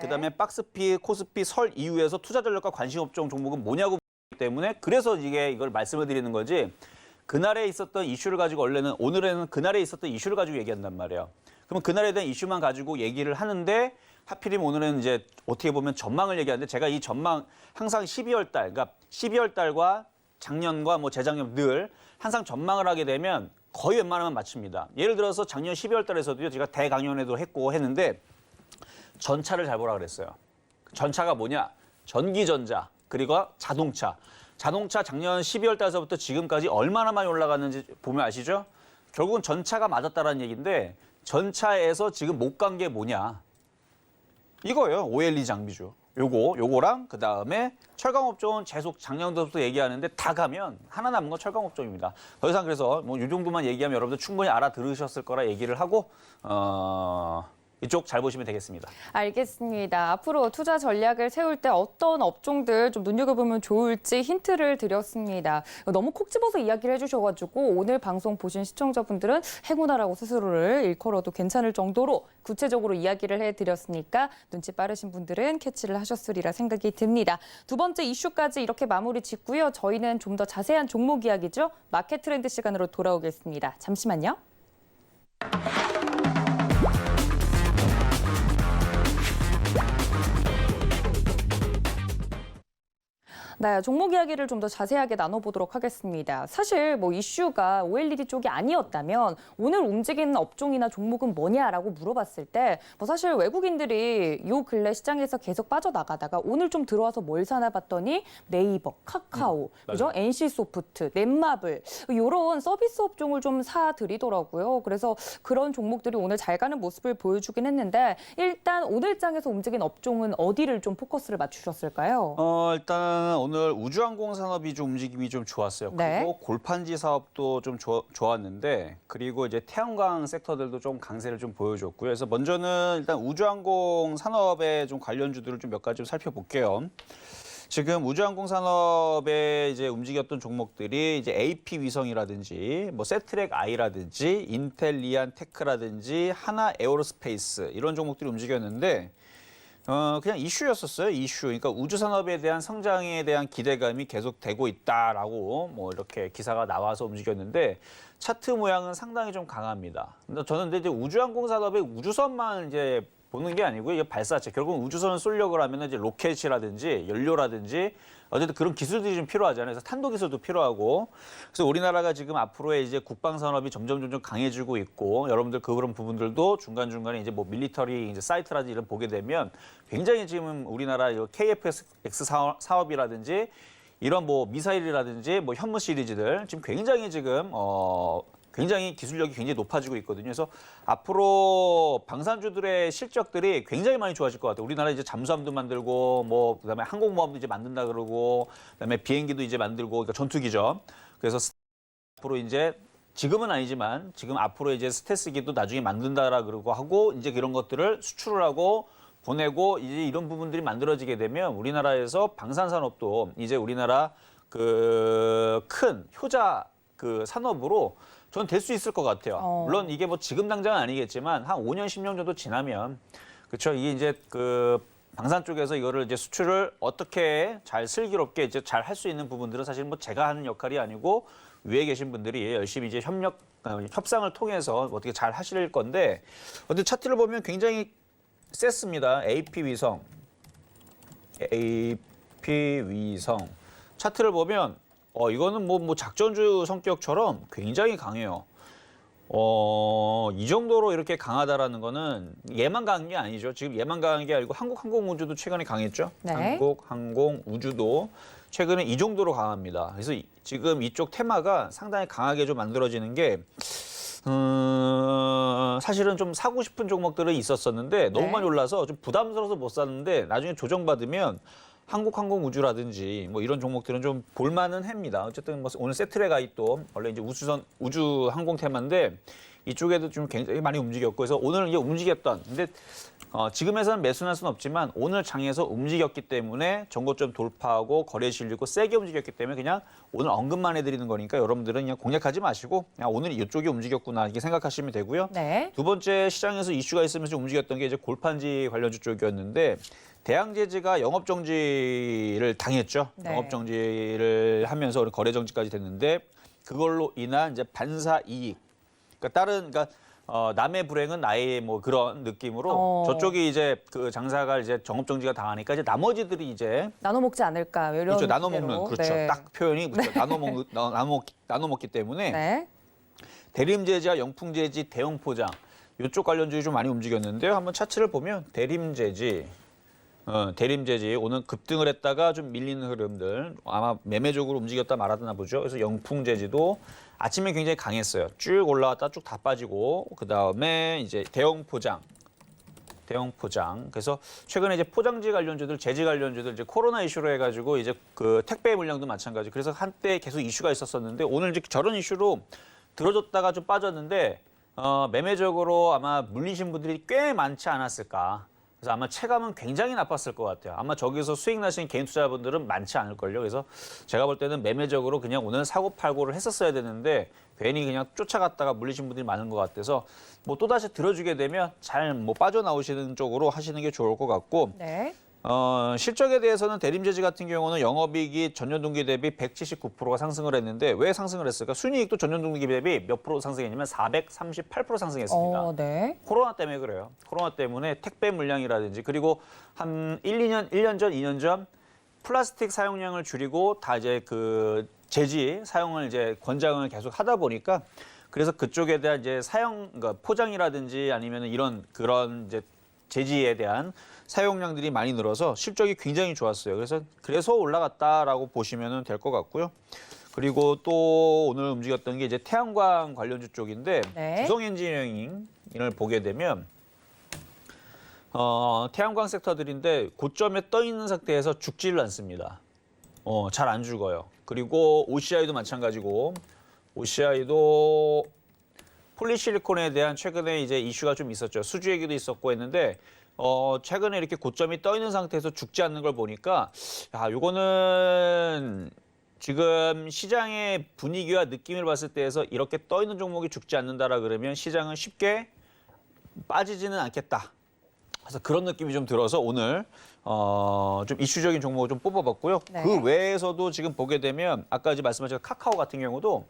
그다음에 박스피, 코스피 설 이후에서 투자 전략과 관심 업종 종목은 뭐냐고 때문에 그래서 이걸 말씀을 드리는 거지. 그날에 있었던 이슈를 가지고 오늘에는 그날에 있었던 이슈를 가지고 얘기한단 말이에요. 그럼 그날에 대한 이슈만 가지고 얘기를 하는데 하필이면 오늘은 이제 어떻게 보면 전망을 얘기하는데 제가 이 전망 항상 12월 달, 그러니까 12월 달과 작년과 뭐 재작년 늘 항상 전망을 하게 되면 거의 웬만하면 맞춥니다. 예를 들어서 작년 12월 달에서도요, 제가 대강연회도 했는데 전차를 잘 보라 그랬어요. 전차가 뭐냐? 전기전자, 그리고 자동차. 자동차 작년 12월 달서부터 지금까지 얼마나 많이 올라갔는지 보면 아시죠? 결국은 전차가 맞았다라는 얘기인데 전차에서 지금 못 간 게 뭐냐? 이거예요. OLED 장비주. 요거랑 그다음에 철강업종은 계속 작년부터 얘기하는데 다 가면 하나 남은 건 철강업종입니다. 더 이상 그래서 뭐 이 정도만 얘기하면 여러분들 충분히 알아들으셨을 거라 얘기를 하고 이쪽 잘 보시면 되겠습니다. 알겠습니다. 앞으로 투자 전략을 세울 때 어떤 업종들 좀 눈여겨보면 좋을지 힌트를 드렸습니다. 너무 콕 집어서 이야기를 해주셔가지고 오늘 방송 보신 시청자분들은 행운아라고 스스로를 일컬어도 괜찮을 정도로 구체적으로 이야기를 해드렸으니까 눈치 빠르신 분들은 캐치를 하셨으리라 생각이 듭니다. 두 번째 이슈까지 이렇게 마무리 짓고요. 저희는 좀 더 자세한 종목 이야기죠. 마켓 트렌드 시간으로 돌아오겠습니다. 잠시만요. 네, 종목 이야기를 좀 더 자세하게 나눠보도록 하겠습니다. 사실 뭐 이슈가 OLED 쪽이 아니었다면 오늘 움직이는 업종이나 종목은 뭐냐라고 물어봤을 때 뭐 사실 외국인들이 요 근래 시장에서 계속 빠져나가다가 오늘 좀 들어와서 뭘 사나 봤더니 네이버, 카카오, 그죠? NC소프트, 넷마블 이런 서비스 업종을 좀 사들이더라고요. 그래서 그런 종목들이 오늘 잘 가는 모습을 보여주긴 했는데 일단 오늘 장에서 움직인 업종은 어디를 좀 포커스를 맞추셨을까요? 일단 오늘 우주항공 산업이 좀 움직임이 좀 좋았어요. 네. 그리고 골판지 사업도 좀 좋았는데 그리고 이제 태양광 섹터들도 좀 강세를 좀 보여줬고요. 그래서 먼저는 일단 우주항공 산업에 좀 관련주들을 좀 몇 가지 좀 살펴볼게요. 지금 우주항공 산업에 이제 움직였던 종목들이 이제 AP 위성이라든지 뭐 세트렉 I라든지 인텔리안 테크라든지 하나 에어로스페이스 이런 종목들이 움직였는데 그냥 이슈였었어요. 이슈. 그러니까 우주 산업에 대한 성장에 대한 기대감이 계속 되고 있다라고 뭐 이렇게 기사가 나와서 움직였는데 차트 모양은 상당히 좀 강합니다. 근데 저는 이제 우주항공 산업의 우주선만 이제 보는 게 아니고 이게 발사체. 결국은 우주선을 쏘려고 하면 이제 로켓이라든지 연료라든지 어쨌든 그런 기술들이 좀 필요하잖아요. 그래서 탄도 기술도 필요하고. 그래서 우리나라가 지금 앞으로의 이제 국방 산업이 점점 강해지고 있고 여러분들 그런 부분들도 중간중간에 이제 뭐 밀리터리 이제 사이트라든지 이런 보게 되면 굉장히 지금 우리나라 KF-X 사업이라든지 이런 뭐 미사일이라든지 뭐 현무 시리즈들 지금 굉장히 굉장히 기술력이 굉장히 높아지고 있거든요. 그래서 앞으로 방산주들의 실적들이 굉장히 많이 좋아질 것 같아요. 우리나라 이제 잠수함도 만들고 뭐 그다음에 항공모함도 이제 만든다 그러고 그다음에 비행기도 이제 만들고 그러니까 전투기죠. 그래서 앞으로 이제 지금은 아니지만 지금 앞으로 이제 스텔스기도 나중에 만든다라 그러고 하고 이제 그런 것들을 수출을 하고 보내고 이제 이런 부분들이 만들어지게 되면 우리나라에서 방산산업도 이제 우리나라 그 큰 효자 그 산업으로 전 될 수 있을 것 같아요. 물론 이게 뭐 지금 당장은 아니겠지만 한 5년, 10년 정도 지나면 그렇죠. 이게 이제 그 방산 쪽에서 이거를 이제 수출을 어떻게 잘 슬기롭게 이제 잘 할 수 있는 부분들은 사실 뭐 제가 하는 역할이 아니고 위에 계신 분들이 열심히 이제 협상을 통해서 어떻게 잘 하실 건데 근데 차트를 보면 굉장히 셌습니다. AP 위성 차트를 보면 이거는 뭐 작전주 성격처럼 굉장히 강해요. 이 정도로 이렇게 강하다라는 거는 얘만 강한 게 아니죠. 지금 얘만 강한 게 아니고 한국항공우주도 최근에 강했죠. 네. 한국항공우주도 최근에 이 정도로 강합니다. 그래서 지금 이쪽 테마가 상당히 강하게 좀 만들어지는 게 사실은 좀 사고 싶은 종목들은 있었었는데 너무 네. 많이 올라서 좀 부담스러워서 못 샀는데 나중에 조정받으면 한국항공우주라든지 뭐 이런 종목들은 좀 볼만은 합니다. 어쨌든 뭐 오늘 세트레가이또 원래 이제 우주 항공 테마인데 이쪽에도 좀 굉장히 많이 움직였고 그래서 오늘 이제 움직였던 근데 지금에서는 매수할 수는 없지만 오늘 장에서 움직였기 때문에 전고점 돌파하고 거래 실리고 세게 움직였기 때문에 그냥 오늘 언급만 해드리는 거니까 여러분들은 그냥 공략하지 마시고 그냥 오늘 이쪽이 움직였구나 이렇게 생각하시면 되고요. 네. 두 번째 시장에서 이슈가 있으면서 움직였던 게 이제 골판지 관련주 쪽이었는데 대양제지가 영업정지를 당했죠. 네. 영업정지를 하면서 거래 정지까지 됐는데 그걸로 인한 이제 반사 이익. 그러니까 남의 불행은 나의 뭐 그런 느낌으로 저쪽이 이제 그 장사가 이제 정업정지가 당하니까 이제 나머지들이 이제 나눠 먹지 않을까 이런 그렇죠. 나눠 기대로. 먹는 그렇죠. 네. 딱 표현이 그렇죠. 나눠 먹기 때문에 네. 대림제지와 영풍제지 대형 포장 이쪽 관련주이 좀 많이 움직였는데요. 한번 차트를 보면 대림제지 오늘 급등을 했다가 좀 밀리는 흐름들 아마 매매적으로 움직였다 말았나 보죠. 그래서 영풍제지도 아침에 굉장히 강했어요. 쭉 올라왔다 쭉 다 빠지고 그 다음에 이제 대형 포장. 그래서 최근에 이제 포장지 관련주들, 제지 관련주들 이제 코로나 이슈로 해가지고 이제 그 택배 물량도 마찬가지. 그래서 한때 계속 이슈가 있었었는데 오늘 이제 저런 이슈로 들어줬다가 좀 빠졌는데 매매적으로 아마 물리신 분들이 꽤 많지 않았을까. 그래서 아마 체감은 굉장히 나빴을 것 같아요. 아마 저기서 수익 나신 개인 투자분들은 많지 않을걸요. 그래서 제가 볼 때는 매매적으로 그냥 오늘 사고 팔고를 했었어야 되는데 괜히 그냥 쫓아갔다가 물리신 분들이 많은 것 같아서 뭐 또다시 들어주게 되면 잘 뭐 빠져나오시는 쪽으로 하시는 게 좋을 것 같고 네. 실적에 대해서는 대림제지 같은 경우는 영업이익이 전년 동기 대비 179%가 상승을 했는데 왜 상승을 했을까? 순이익도 전년 동기 대비 몇 프로 상승했냐면 438% 상승했습니다. 네. 코로나 때문에 그래요. 코로나 때문에 택배 물량이라든지 그리고 한 1년 전, 2년 전 플라스틱 사용량을 줄이고 다 이제 그 제지 사용을 이제 권장을 계속 하다 보니까 그래서 그쪽에 대한 이제 그러니까 포장이라든지 아니면 그런 이제 제지에 대한 사용량들이 많이 늘어서 실적이 굉장히 좋았어요. 그래서 올라갔다라고 보시면 될 것 같고요. 그리고 또 오늘 움직였던 게 이제 태양광 관련주 쪽인데 네. 주성 엔지니어링을 보게 되면 태양광 섹터들인데 고점에 떠 있는 상태에서 죽지를 않습니다. 잘 안 죽어요. 그리고 OCI도 마찬가지고 OCI도 폴리실리콘에 대한 최근에 이제 이슈가 좀 있었죠. 수주 얘기도 있었고 했는데 최근에 이렇게 고점이 떠 있는 상태에서 죽지 않는 걸 보니까 요거는 지금 시장의 분위기와 느낌을 봤을 때에서 이렇게 떠 있는 종목이 죽지 않는다라 그러면 시장은 쉽게 빠지지는 않겠다. 그래서 그런 느낌이 좀 들어서 오늘 좀 이슈적인 종목을 좀 뽑아봤고요. 네. 그 외에서도 지금 보게 되면 아까 이제 말씀하신 카카오 같은 경우도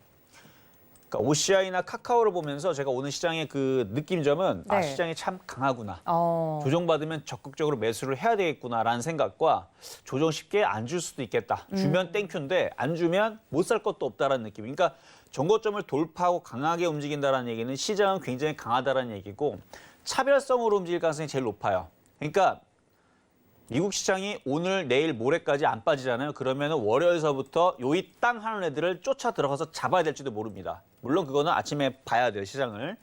그러니까 OCI나 카카오를 보면서 제가 오늘 시장의 그 느낌점은 네. 시장이 참 강하구나. 어. 조정받으면 적극적으로 매수를 해야 되겠구나라는 생각과 조정 쉽게 안 줄 수도 있겠다. 주면 땡큐인데 안 주면 못 살 것도 없다라는 느낌. 그러니까 정고점을 돌파하고 강하게 움직인다라는 얘기는 시장은 굉장히 강하다라는 얘기고 차별성으로 움직일 가능성이 제일 높아요. 그러니까 미국 시장이 오늘, 내일, 모레까지 안 빠지잖아요. 그러면 월요일서부터 요이 땅 하는 애들을 쫓아 들어가서 잡아야 될지도 모릅니다. 물론 그거는 아침에 봐야 돼요, 시장을.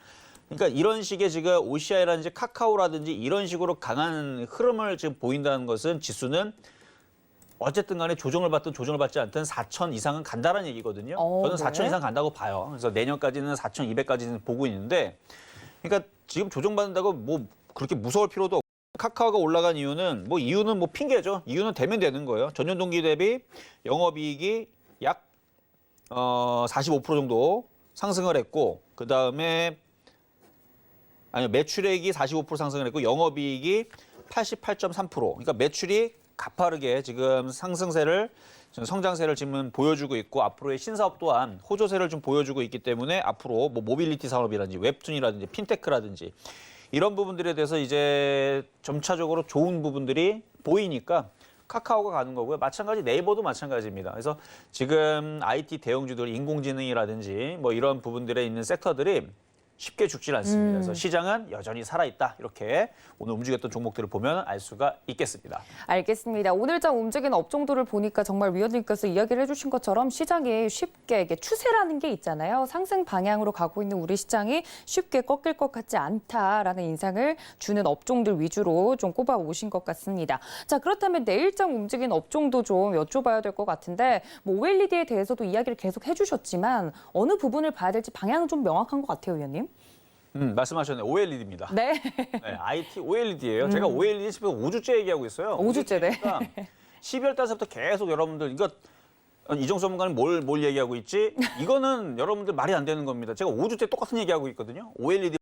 그러니까 이런 식의 지금 OCI라든지 카카오라든지 이런 식으로 강한 흐름을 지금 보인다는 것은 지수는 어쨌든 간에 조정을 받든 조정을 받지 않든 4천 이상은 간다는 얘기거든요. 저는 4천 네. 이상 간다고 봐요. 그래서 내년까지는 4,200까지는 보고 있는데, 그러니까 지금 조정받는다고 뭐 그렇게 무서울 필요도 없고, 카카오가 올라간 이유는 뭐 핑계죠. 이유는 되면 되는 거예요. 전년 동기 대비 영업이익이 약 45% 정도 상승을 했고, 그 다음에 매출액이 45% 상승을 했고 영업이익이 88.3%. 그러니까 매출이 가파르게 지금 상승세를, 성장세를 지금 보여주고 있고, 앞으로의 신사업 또한 호조세를 좀 보여주고 있기 때문에 앞으로 뭐 모빌리티 산업이라든지 웹툰이라든지 핀테크라든지 이런 부분들에 대해서 이제 점차적으로 좋은 부분들이 보이니까 카카오가 가는 거고요. 마찬가지 네이버도 마찬가지입니다. 그래서 지금 IT 대형주들, 인공지능이라든지 뭐 이런 부분들에 있는 섹터들이 쉽게 죽질 않습니다. 그래서 시장은 여전히 살아있다. 이렇게 오늘 움직였던 종목들을 보면 알 수가 있겠습니다. 알겠습니다. 오늘장 움직이는 업종들을 보니까 정말 위원님께서 이야기를 해주신 것처럼 시장이 쉽게 이게 추세라는 게 있잖아요. 상승 방향으로 가고 있는 우리 시장이 쉽게 꺾일 것 같지 않다라는 인상을 주는 업종들 위주로 좀 꼽아 오신 것 같습니다. 자, 그렇다면 내일장 움직이는 업종도 좀 여쭤봐야 될 것 같은데, 뭐 OLED에 대해서도 이야기를 계속 해주셨지만 어느 부분을 봐야 될지 방향은 좀 명확한 것 같아요, 위원님. 말씀하셨네요. OLED입니다. 네. 네, IT OLED예요. 제가 OLED 집에서 5주째 얘기하고 있어요. 5주째, 네. 12월 달서부터 계속 여러분들 이거 이정수 전문가는 뭘 얘기하고 있지? 이거는 여러분들 말이 안 되는 겁니다. 제가 5주째 똑같은 얘기하고 있거든요. OLED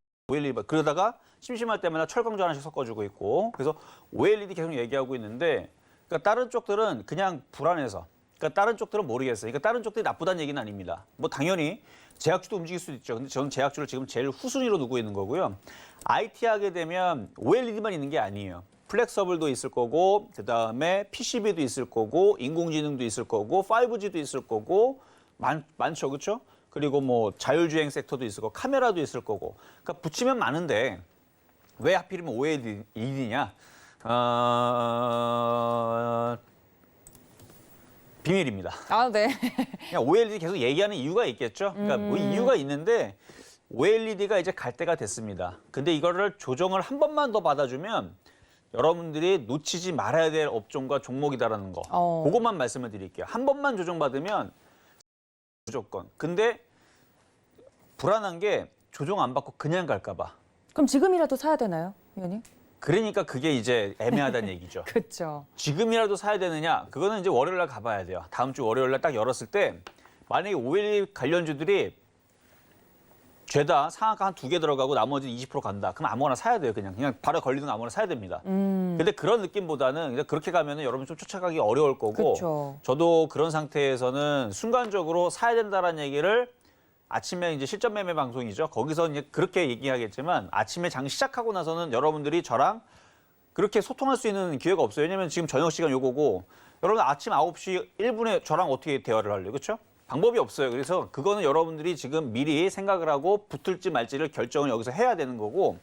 그러다가 심심할 때마다 철강조 하나씩 섞어주고 있고, 그래서 OLED 계속 얘기하고 있는데, 그러니까 다른 쪽들은 그냥 불안해서, 그러니까 다른 쪽들은 모르겠어요. 그러니까 다른 쪽들이 나쁘다는 얘기는 아닙니다. 뭐 당연히 제약주도 움직일 수도 있죠. 근데 저는 제약주를 지금 제일 후순위로 두고 있는 거고요. IT 하게 되면 OLED만 있는 게 아니에요. 플렉서블도 있을 거고, 그다음에 PCB도 있을 거고, 인공지능도 있을 거고, 5G도 있을 거고, 많죠, 그렇죠? 그리고 뭐 자율주행 섹터도 있을 거고, 카메라도 있을 거고. 그러니까 붙이면 많은데 왜 하필이면 OLED냐? 비밀입니다. 아, 네. 그냥 OLED 계속 얘기하는 이유가 있겠죠. 그러니까 뭐 이유가 있는데 OLED가 이제 갈 때가 됐습니다. 근데 이거를 조정을 한 번만 더 받아주면 여러분들이 놓치지 말아야 될 업종과 종목이다라는 거. 그것만 말씀을 드릴게요. 한 번만 조정받으면 무조건. 근데 불안한 게 조정 안 받고 그냥 갈까 봐. 그럼 지금이라도 사야 되나요, 위원님? 그러니까 그게 이제 애매하다는 얘기죠. 그렇죠. 지금이라도 사야 되느냐? 그거는 이제 월요일 날 가봐야 돼요. 다음 주 월요일 날 딱 열었을 때 만약에 OLED 관련주들이 죄다 상한가 한 2개 들어가고 나머지 20% 간다. 그럼 아무거나 사야 돼요. 그냥 바로 걸리는 거 아무거나 사야 됩니다. 근데 그런 느낌보다는 그냥 그렇게 가면은 여러분 좀 쫓아가기 어려울 거고, 그쵸. 저도 그런 상태에서는 순간적으로 사야 된다라는 얘기를 아침에 이제 실전 매매 방송이죠. 거기서 이제 그렇게 얘기하겠지만 아침에 장 시작하고 나서는 여러분들이 저랑 그렇게 소통할 수 있는 기회가 없어요. 왜냐면 지금 저녁 시간 요거고, 여러분 아침 9시 1분에 저랑 어떻게 대화를 할래요? 그렇죠? 방법이 없어요. 그래서 그거는 여러분들이 지금 미리 생각을 하고 붙을지 말지를 결정을 여기서 해야 되는 거고,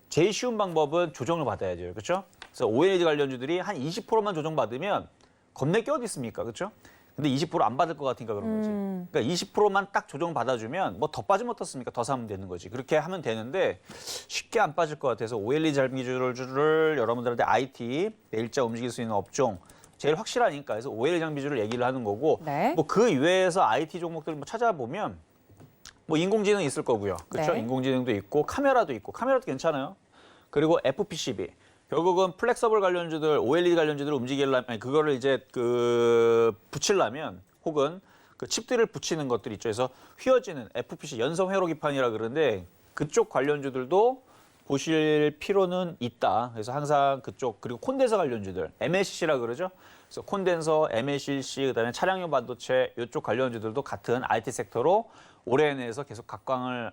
제일 쉬운 방법은 조정을 받아야 돼요. 그렇죠? 그래서 OLED 관련주들이 한 20%만 조정받으면 겁내 게 어디 있습니까? 그렇죠? 근데 20% 안 받을 것 같으니까 그런 거지. 그러니까 20%만 딱 조정 받아주면 뭐 더 빠지면 어떻습니까? 더 사면 되는 거지. 그렇게 하면 되는데 쉽게 안 빠질 것 같아서 OLED 장비주를 여러분들한테 IT, 내일자 움직일 수 있는 업종 제일 확실하니까 그래서 OLED 장비주를 얘기를 하는 거고, 네. 뭐 그 이외에서 IT 종목들 뭐 찾아보면 뭐 인공지능 있을 거고요. 그렇죠? 네. 인공지능도 있고 카메라도 있고, 카메라도 괜찮아요. 그리고 FPCB. 결국은 플렉서블 관련주들, OLED 관련주들을 움직이려면, 그거를 이제 붙이려면, 혹은 그 칩들을 붙이는 것들 있죠. 그래서 휘어지는 FPC, 연성 회로 기판이라 그러는데 그쪽 관련주들도 보실 필요는 있다. 그래서 항상 그쪽, 그리고 콘덴서 관련주들, MLCC라 그러죠. 그래서 콘덴서, MLCC, 그다음에 차량용 반도체 이쪽 관련주들도 같은 IT 섹터로 올해 내에서 계속 각광을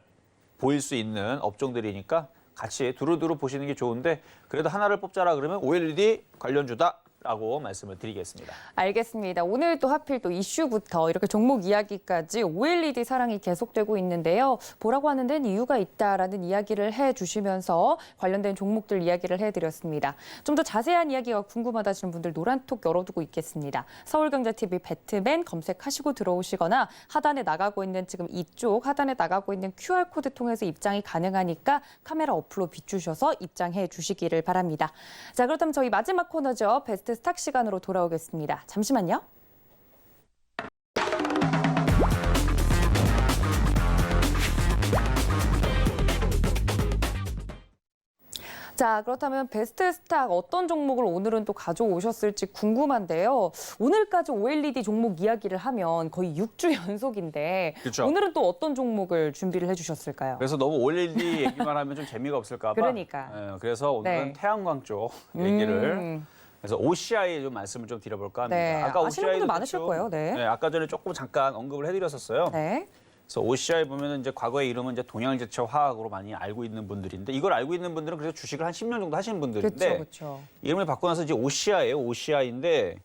보일 수 있는 업종들이니까 같이 두루두루 보시는 게 좋은데, 그래도 하나를 뽑자라 그러면 OLED 관련주다 라고 말씀을 드리겠습니다. 알겠습니다. 오늘 또 하필 또 이슈부터 이렇게 종목 이야기까지 OLED 사랑이 계속되고 있는데요. 보라고 하는 데는 이유가 있다라는 이야기를 해주시면서 관련된 종목들 이야기를 해드렸습니다. 좀 더 자세한 이야기가 궁금하다시는 분들 노란톡 열어두고 있겠습니다. 서울경제TV 배트맨 검색하시고 들어오시거나 하단에 나가고 있는 지금 이쪽 하단에 나가고 있는 QR코드 통해서 입장이 가능하니까 카메라 어플로 비추셔서 입장해 주시기를 바랍니다. 자, 그렇다면 저희 마지막 코너죠. 베스트 스탁 시간으로 돌아오겠습니다. 잠시만요. 자, 그렇다면 베스트 스탁 어떤 종목을 오늘은 또 가져오셨을지 궁금한데요. 오늘까지 OLED 종목 이야기를 하면 거의 6주 연속인데 그렇죠. 오늘은 또 어떤 종목을 준비를 해주셨을까요? 그래서 너무 OLED 얘기만 하면 좀 재미가 없을까 봐. 그러니까. 그래서 오늘은 네. 태양광 쪽 얘기를 그래서 OCI 좀 말씀을 좀 드려볼까 합니다. 네, 아시는 분들 OCI 도 많으실 대충, 거예요. 네. 아까 전에 조금 잠깐 언급을 해드렸었어요. 네. 그래서 OCI 보면은 이제 과거의 이름은 이제 동양제철 화학으로 많이 알고 있는 분들인데 이걸 알고 있는 분들은 그래서 주식을 한 10년 정도 하시는 분들인데 그렇죠. 이름을 바꿔 나서 이제 OCI예요. OCI인데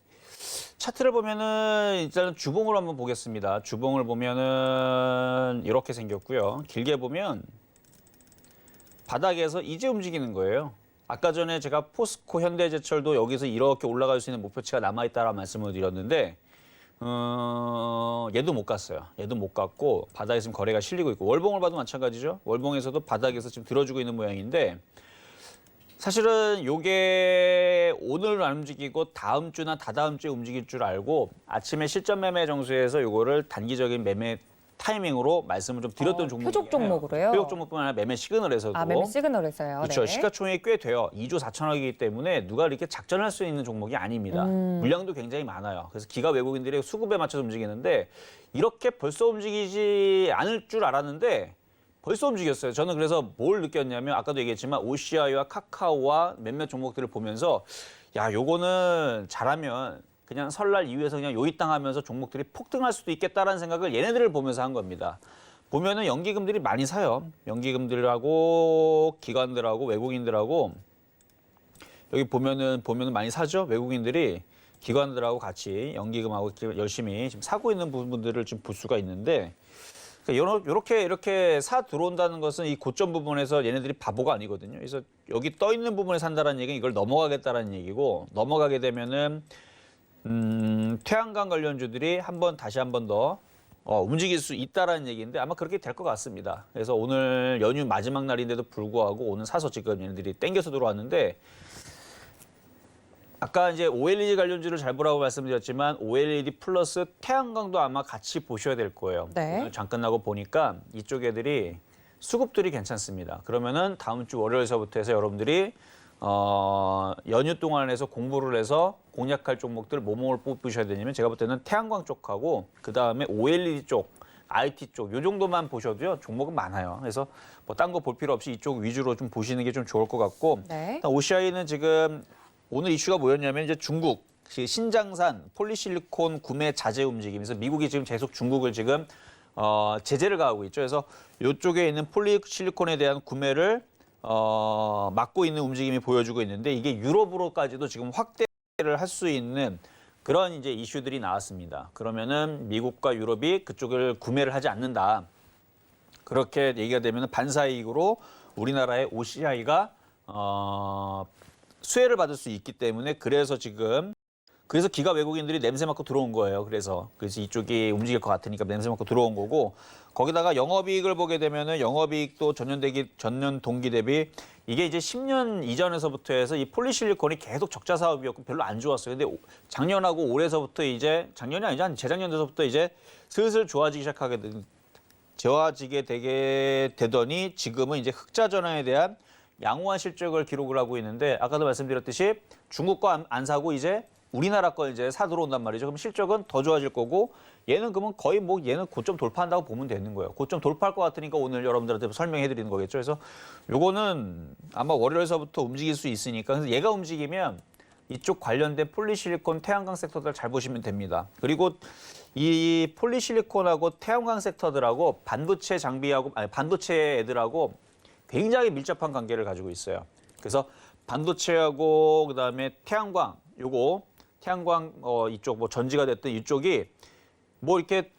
차트를 보면은 일단은 주봉을 한번 보겠습니다. 주봉을 보면은 이렇게 생겼고요. 길게 보면 바닥에서 이제 움직이는 거예요. 아까 전에 제가 포스코, 현대제철도 여기서 이렇게 올라갈 수 있는 목표치가 남아있다라는 말씀을 드렸는데 얘도 못 갔어요. 얘도 못 갔고 바닥에 지금 거래가 실리고 있고 월봉을 봐도 마찬가지죠. 월봉에서도 바닥에서 지금 들어주고 있는 모양인데 사실은 요게 오늘 안 움직이고 다음 주나 다다음 주에 움직일 줄 알고 아침에 실전 매매 정수에서 요거를 단기적인 매매 타이밍으로 말씀을 좀 드렸던 종목이에요. 표적 종목으로요? 표적 종목뿐만 아니라 매매 시그널에서도. 매매 시그널에서요. 그렇죠. 네. 시가총액이 꽤 돼요. 2조 4천억이기 때문에 누가 이렇게 작전할 수 있는 종목이 아닙니다. 물량도 굉장히 많아요. 그래서 기가 외국인들의 수급에 맞춰서 움직이는데 이렇게 벌써 움직이지 않을 줄 알았는데 벌써 움직였어요. 저는 그래서 뭘 느꼈냐면 아까도 얘기했지만 OCI와 카카오와 몇몇 종목들을 보면서 야, 요거는 잘하면 그냥 설날 이후에서 그냥 요이땅 하면서 종목들이 폭등할 수도 있겠다라는 생각을 얘네들을 보면서 한 겁니다. 보면은 연기금들이 많이 사요. 연기금들하고 기관들하고 외국인들하고 여기 보면은 많이 사죠. 외국인들이 기관들하고 같이 연기금하고 열심히 지금 사고 있는 부분들을 좀 볼 수가 있는데 이렇게 사 들어온다는 것은 이 고점 부분에서 얘네들이 바보가 아니거든요. 그래서 여기 떠 있는 부분에 산다는 얘기는 이걸 넘어가겠다라는 얘기고 넘어가게 되면은 태양광 관련주들이 다시 한 번 더 움직일 수 있다라는 얘기인데 아마 그렇게 될 것 같습니다. 그래서 오늘 연휴 마지막 날인데도 불구하고 오늘 사서 지금 얘네들이 땡겨서 들어왔는데 아까 이제 OLED 관련주를 잘 보라고 말씀드렸지만 OLED 플러스 태양광도 아마 같이 보셔야 될 거예요. 네. 오늘 장 끝나고 보니까 이쪽 애들이 수급들이 괜찮습니다. 그러면은 다음 주 월요일서부터 해서 여러분들이 연휴 동안에서 공부를 해서 공략할 종목들 뭐뭐 뽑으셔야 되냐면 제가 볼 때는 태양광 쪽하고 그 다음에 OLED 쪽, IT 쪽 요 정도만 보셔도요 종목은 많아요. 그래서 뭐 딴 거 볼 필요 없이 이쪽 위주로 좀 보시는 게 좀 좋을 것 같고 네. 일단 OCI는 지금 오늘 이슈가 뭐였냐면 이제 중국 신장산 폴리실리콘 구매 자제 움직임에서 미국이 지금 계속 중국을 지금 제재를 가하고 있죠. 그래서 이쪽에 있는 폴리실리콘에 대한 구매를 막고 있는 움직임이 보여주고 있는데 이게 유럽으로까지도 지금 확대를 할 수 있는 그런 이제 이슈들이 나왔습니다. 그러면은 미국과 유럽이 그쪽을 구매를 하지 않는다. 그렇게 얘기가 되면 반사이익으로 우리나라의 OCI가 수혜를 받을 수 있기 때문에 그래서 기가 외국인들이 냄새 맡고 들어온 거예요. 그래서 이쪽이 움직일 것 같으니까 냄새 맡고 들어온 거고 거기다가 영업이익을 보게 되면은 영업이익도 전년 동기 대비 이게 이제 10년 이전에서부터 해서 이 폴리실리콘이 계속 적자 사업이었고 별로 안 좋았어요. 근데 작년하고 올해서부터 이제 작년이 아니죠. 한 재작년에서부터 이제 슬슬 좋아지게 되게 되더니 지금은 이제 흑자 전환에 대한 양호한 실적을 기록을 하고 있는데 아까도 말씀드렸듯이 중국 거 안 사고 이제 우리나라 걸 이제 사 들어온단 말이죠. 그럼 실적은 더 좋아질 거고 얘는 그러면 거의 얘는 고점 돌파한다고 보면 되는 거예요. 고점 돌파할 것 같으니까 오늘 여러분들한테 설명해 드리는 거겠죠. 그래서 요거는 아마 월요일서부터 움직일 수 있으니까 그래서 얘가 움직이면 이쪽 관련된 폴리실리콘 태양광 섹터들 잘 보시면 됩니다. 그리고 이 폴리실리콘하고 태양광 섹터들하고 반도체 애들하고 굉장히 밀접한 관계를 가지고 있어요. 그래서 반도체하고 그다음에 태양광 요거 태양광 이쪽 뭐 전지가 됐든 이쪽이 뭐 이렇게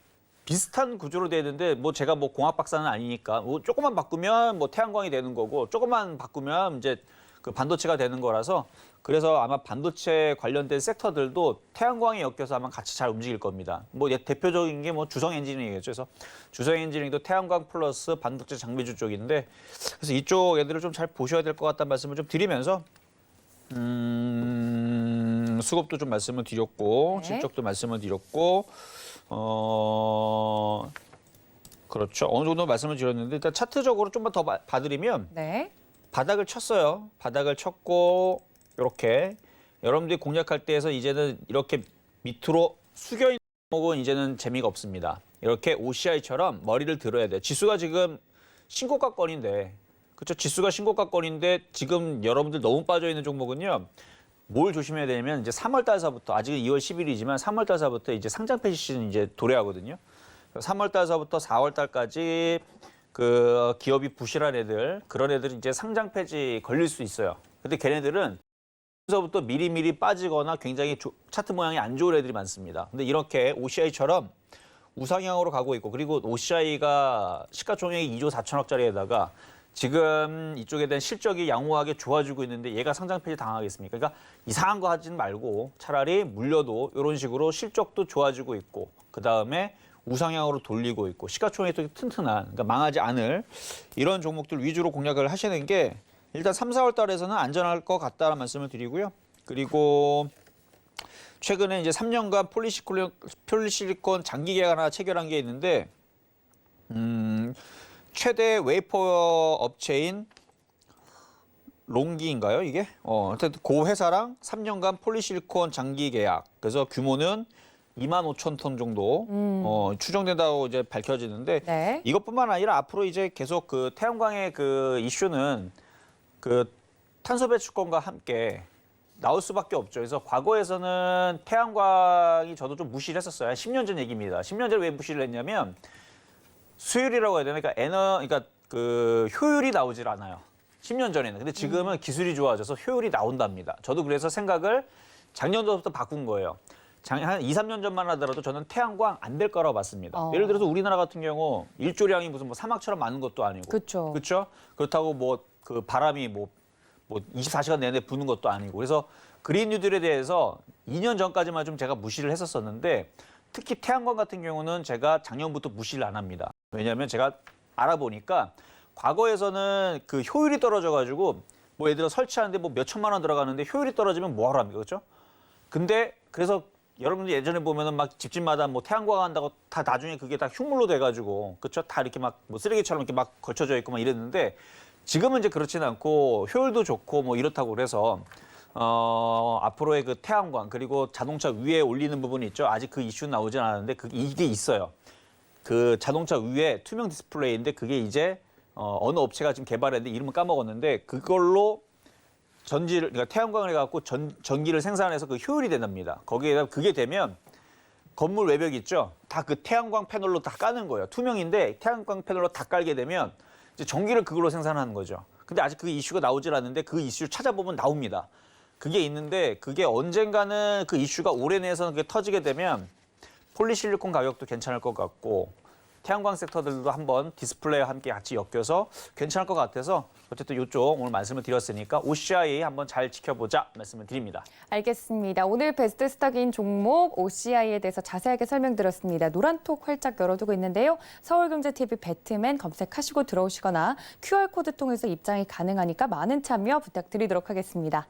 비슷한 구조로 되어 있는데 뭐 제가 뭐 공학 박사는 아니니까 뭐 조금만 바꾸면 뭐 태양광이 되는 거고 조금만 바꾸면 이제 그 반도체가 되는 거라서 그래서 아마 반도체 관련된 섹터들도 태양광에 엮여서 아마 같이 잘 움직일 겁니다. 뭐 대표적인 게 뭐 주성 엔지니어링이겠죠. 그래서 주성 엔지니어링도 태양광 플러스 반도체 장비주 쪽인데 그래서 이쪽 애들을 좀 잘 보셔야 될 것 같다는 말씀을 좀 드리면서 수급도 좀 말씀을 드렸고 네. 실적도 말씀을 드렸고 그렇죠. 어느 정도 말씀을 드렸는데 일단 차트적으로 좀만 더 봐드리면 네. 바닥을 쳤어요. 바닥을 쳤고 이렇게 여러분들이 공략할 때에서 이제는 이렇게 밑으로 숙여 있는 종목은 이제는 재미가 없습니다. 이렇게 OCI처럼 머리를 들어야 돼요. 지수가 지금 신고가권인데 그렇죠? 지수가 신고가권인데 지금 여러분들 너무 빠져 있는 종목은요. 뭘 조심해야 되냐면 이제 3월 달서부터 아직은 2월 10일이지만 3월 달서부터 이제 상장 폐지 시즌 이제 도래하거든요. 3월 달서부터 4월 달까지 그 기업이 부실한 애들 그런 애들은 이제 상장 폐지 걸릴 수 있어요. 근데 걔네들은 부터 미리미리 빠지거나 굉장히 차트 모양이 안 좋은 애들이 많습니다. 근데 이렇게 OCI처럼 우상향으로 가고 있고 그리고 OCI가 시가총액이 2조 4천억짜리에다가 지금 이쪽에 대한 실적이 양호하게 좋아지고 있는데 얘가 상장 폐지 당하겠습니까? 그러니까 이상한 거 하진 말고 차라리 물려도 이런 식으로 실적도 좋아지고 있고 그다음에 우상향으로 돌리고 있고 시가총액도 튼튼한 그러니까 망하지 않을 이런 종목들 위주로 공략을 하시는 게 일단 3, 4월 달에서는 안전할 것 같다는 말씀을 드리고요. 그리고 최근에 이제 3년간 폴리실리콘 장기 계약 하나 체결한 게 있는데 최대 웨이퍼 업체인 롱기인가요, 이게? 하여튼 그 회사랑 3년간 폴리실리콘 장기 계약. 그래서 규모는 25,000톤 정도 추정된다고 이제 밝혀지는데 네. 이것뿐만 아니라 앞으로 이제 계속 그 태양광의 그 이슈는 그 탄소 배출권과 함께 나올 수밖에 없죠. 그래서 과거에서는 태양광이 저도 좀 무시를 했었어요. 한 10년 전 얘기입니다. 10년 전에 왜 무시를 했냐면 수율이라고 해야 되나? 그러니까 그 효율이 나오질 않아요. 10년 전에는. 근데 지금은 기술이 좋아져서 효율이 나온답니다. 저도 그래서 생각을 작년부터 바꾼 거예요. 한 2, 3년 전만 하더라도 저는 태양광 안 될 거라고 봤습니다. 예를 들어서 우리나라 같은 경우 일조량이 무슨 뭐 사막처럼 많은 것도 아니고. 그렇죠. 그렇죠? 그렇다고 뭐 그 바람이 뭐 24시간 내내 부는 것도 아니고. 그래서 그린 뉴딜에 대해서 2년 전까지만 좀 제가 무시를 했었었는데 특히 태양광 같은 경우는 제가 작년부터 무시를 안 합니다. 왜냐하면 제가 알아보니까 과거에서는 그 효율이 떨어져가지고 뭐 예를 들어 설치하는데 뭐 몇 천만 원 들어가는데 효율이 떨어지면 뭐하러 합니까? 그렇죠? 근데 그래서 여러분들 예전에 보면은 막 집집마다 뭐 태양광 한다고 다 나중에 그게 다 흉물로 돼가지고 그렇죠? 다 이렇게 막 뭐 쓰레기처럼 이렇게 막 걸쳐져 있고 막 이랬는데 지금은 이제 그렇지는 않고 효율도 좋고 뭐 이렇다고 그래서 앞으로의 그 태양광 그리고 자동차 위에 올리는 부분이 있죠. 아직 그 이슈는 나오진 않았는데 이게 있어요. 그 자동차 위에 투명 디스플레이인데 그게 이제 어느 업체가 지금 개발했는데 이름은 까먹었는데 그걸로 그러니까 태양광을 해갖고 전기를 생산해서 그 효율이 된답니다. 거기에다 그게 되면 건물 외벽 있죠. 다 그 태양광 패널로 다 까는 거예요. 투명인데 태양광 패널로 다 깔게 되면 이제 전기를 그걸로 생산하는 거죠. 근데 아직 그 이슈가 나오질 않는데 그 이슈 찾아보면 나옵니다. 그게 있는데 그게 언젠가는 그 이슈가 올해 내에서는 그게 터지게 되면 폴리실리콘 가격도 괜찮을 것 같고 태양광 섹터들도 한번 디스플레이와 함께 같이 엮여서 괜찮을 것 같아서 어쨌든 이쪽 오늘 말씀을 드렸으니까 OCI 한번 잘 지켜보자 말씀을 드립니다. 알겠습니다. 오늘 베스트 스탁인 종목 OCI에 대해서 자세하게 설명드렸습니다. 노란톡 활짝 열어두고 있는데요. 서울경제TV 배트맨 검색하시고 들어오시거나 QR코드 통해서 입장이 가능하니까 많은 참여 부탁드리도록 하겠습니다.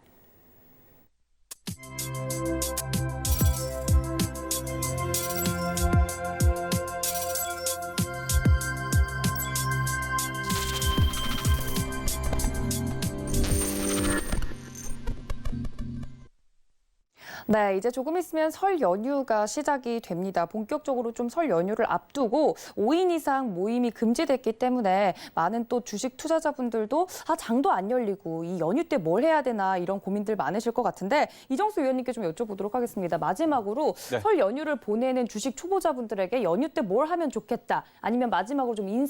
네, 이제 조금 있으면 설 연휴가 시작이 됩니다. 본격적으로 좀 설 연휴를 앞두고 5인 이상 모임이 금지됐기 때문에 많은 또 주식 투자자분들도 장도 안 열리고 이 연휴 때 뭘 해야 되나 이런 고민들 많으실 것 같은데 이정수 위원님께 좀 여쭤보도록 하겠습니다. 마지막으로 네. 설 연휴를 보내는 주식 초보자분들에게 연휴 때 뭘 하면 좋겠다. 아니면 마지막으로 좀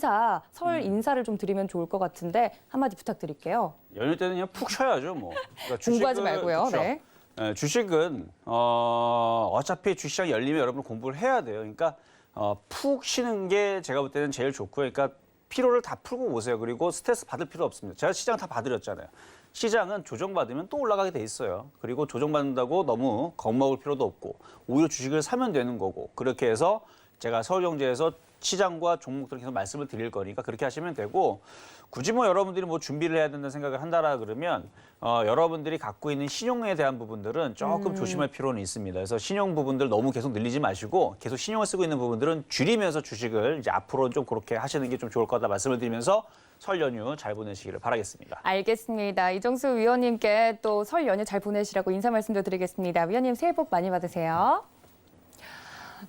설 인사를 좀 드리면 좋을 것 같은데 한마디 부탁드릴게요. 연휴 때는 그냥 푹 쉬어야죠, 뭐. 그러니까 공부하지 말고요. 그렇죠. 네. 주식은 어차피 주시장 열리면 여러분 공부를 해야 돼요. 그러니까 푹 쉬는 게 제가 볼 때는 제일 좋고요. 그러니까 피로를 다 풀고 오세요. 그리고 스트레스 받을 필요 없습니다. 제가 시장 다 봐드렸잖아요. 시장은 조정받으면 또 올라가게 돼 있어요. 그리고 조정받는다고 너무 겁먹을 필요도 없고 오히려 주식을 사면 되는 거고 그렇게 해서 제가 서울경제에서 시장과 종목들 계속 말씀을 드릴 거니까 그렇게 하시면 되고 굳이 뭐 여러분들이 뭐 준비를 해야 된다는 생각을 한다라 그러면 여러분들이 갖고 있는 신용에 대한 부분들은 조금 조심할 필요는 있습니다. 그래서 신용 부분들 너무 계속 늘리지 마시고 계속 신용을 쓰고 있는 부분들은 줄이면서 주식을 이제 앞으로는 좀 그렇게 하시는 게 좀 좋을 거다 말씀을 드리면서 설 연휴 잘 보내시기를 바라겠습니다. 알겠습니다. 이정수 위원님께 또 설 연휴 잘 보내시라고 인사 말씀도 드리겠습니다. 위원님 새해 복 많이 받으세요.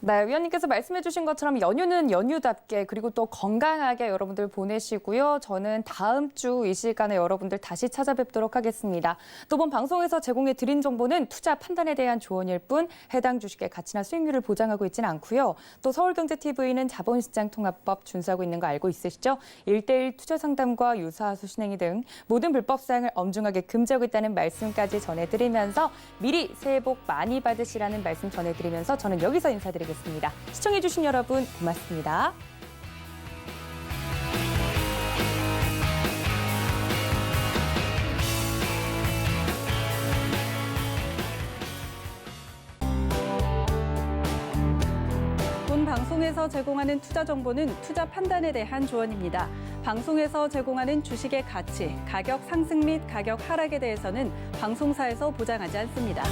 네, 위원님께서 말씀해 주신 것처럼 연휴는 연휴답게 그리고 또 건강하게 여러분들 보내시고요. 저는 다음 주 이 시간에 여러분들 다시 찾아뵙도록 하겠습니다. 또 본 방송에서 제공해 드린 정보는 투자 판단에 대한 조언일 뿐 해당 주식의 가치나 수익률을 보장하고 있지는 않고요. 또 서울경제TV는 자본시장통합법 준수하고 있는 거 알고 있으시죠? 1:1 투자 상담과 유사하수 신행위 등 모든 불법 사항을 엄중하게 금지하고 있다는 말씀까지 전해드리면서 미리 새해 복 많이 받으시라는 말씀 전해드리면서 저는 여기서 인사드리겠습니다. 시청해주신 여러분 고맙습니다. 본 방송에서 제공하는 투자 정보는 투자 판단에 대한 조언입니다. 방송에서 제공하는 주식의 가치, 가격 상승 및 가격 하락에 대해서는 방송사에서 보장하지 않습니다.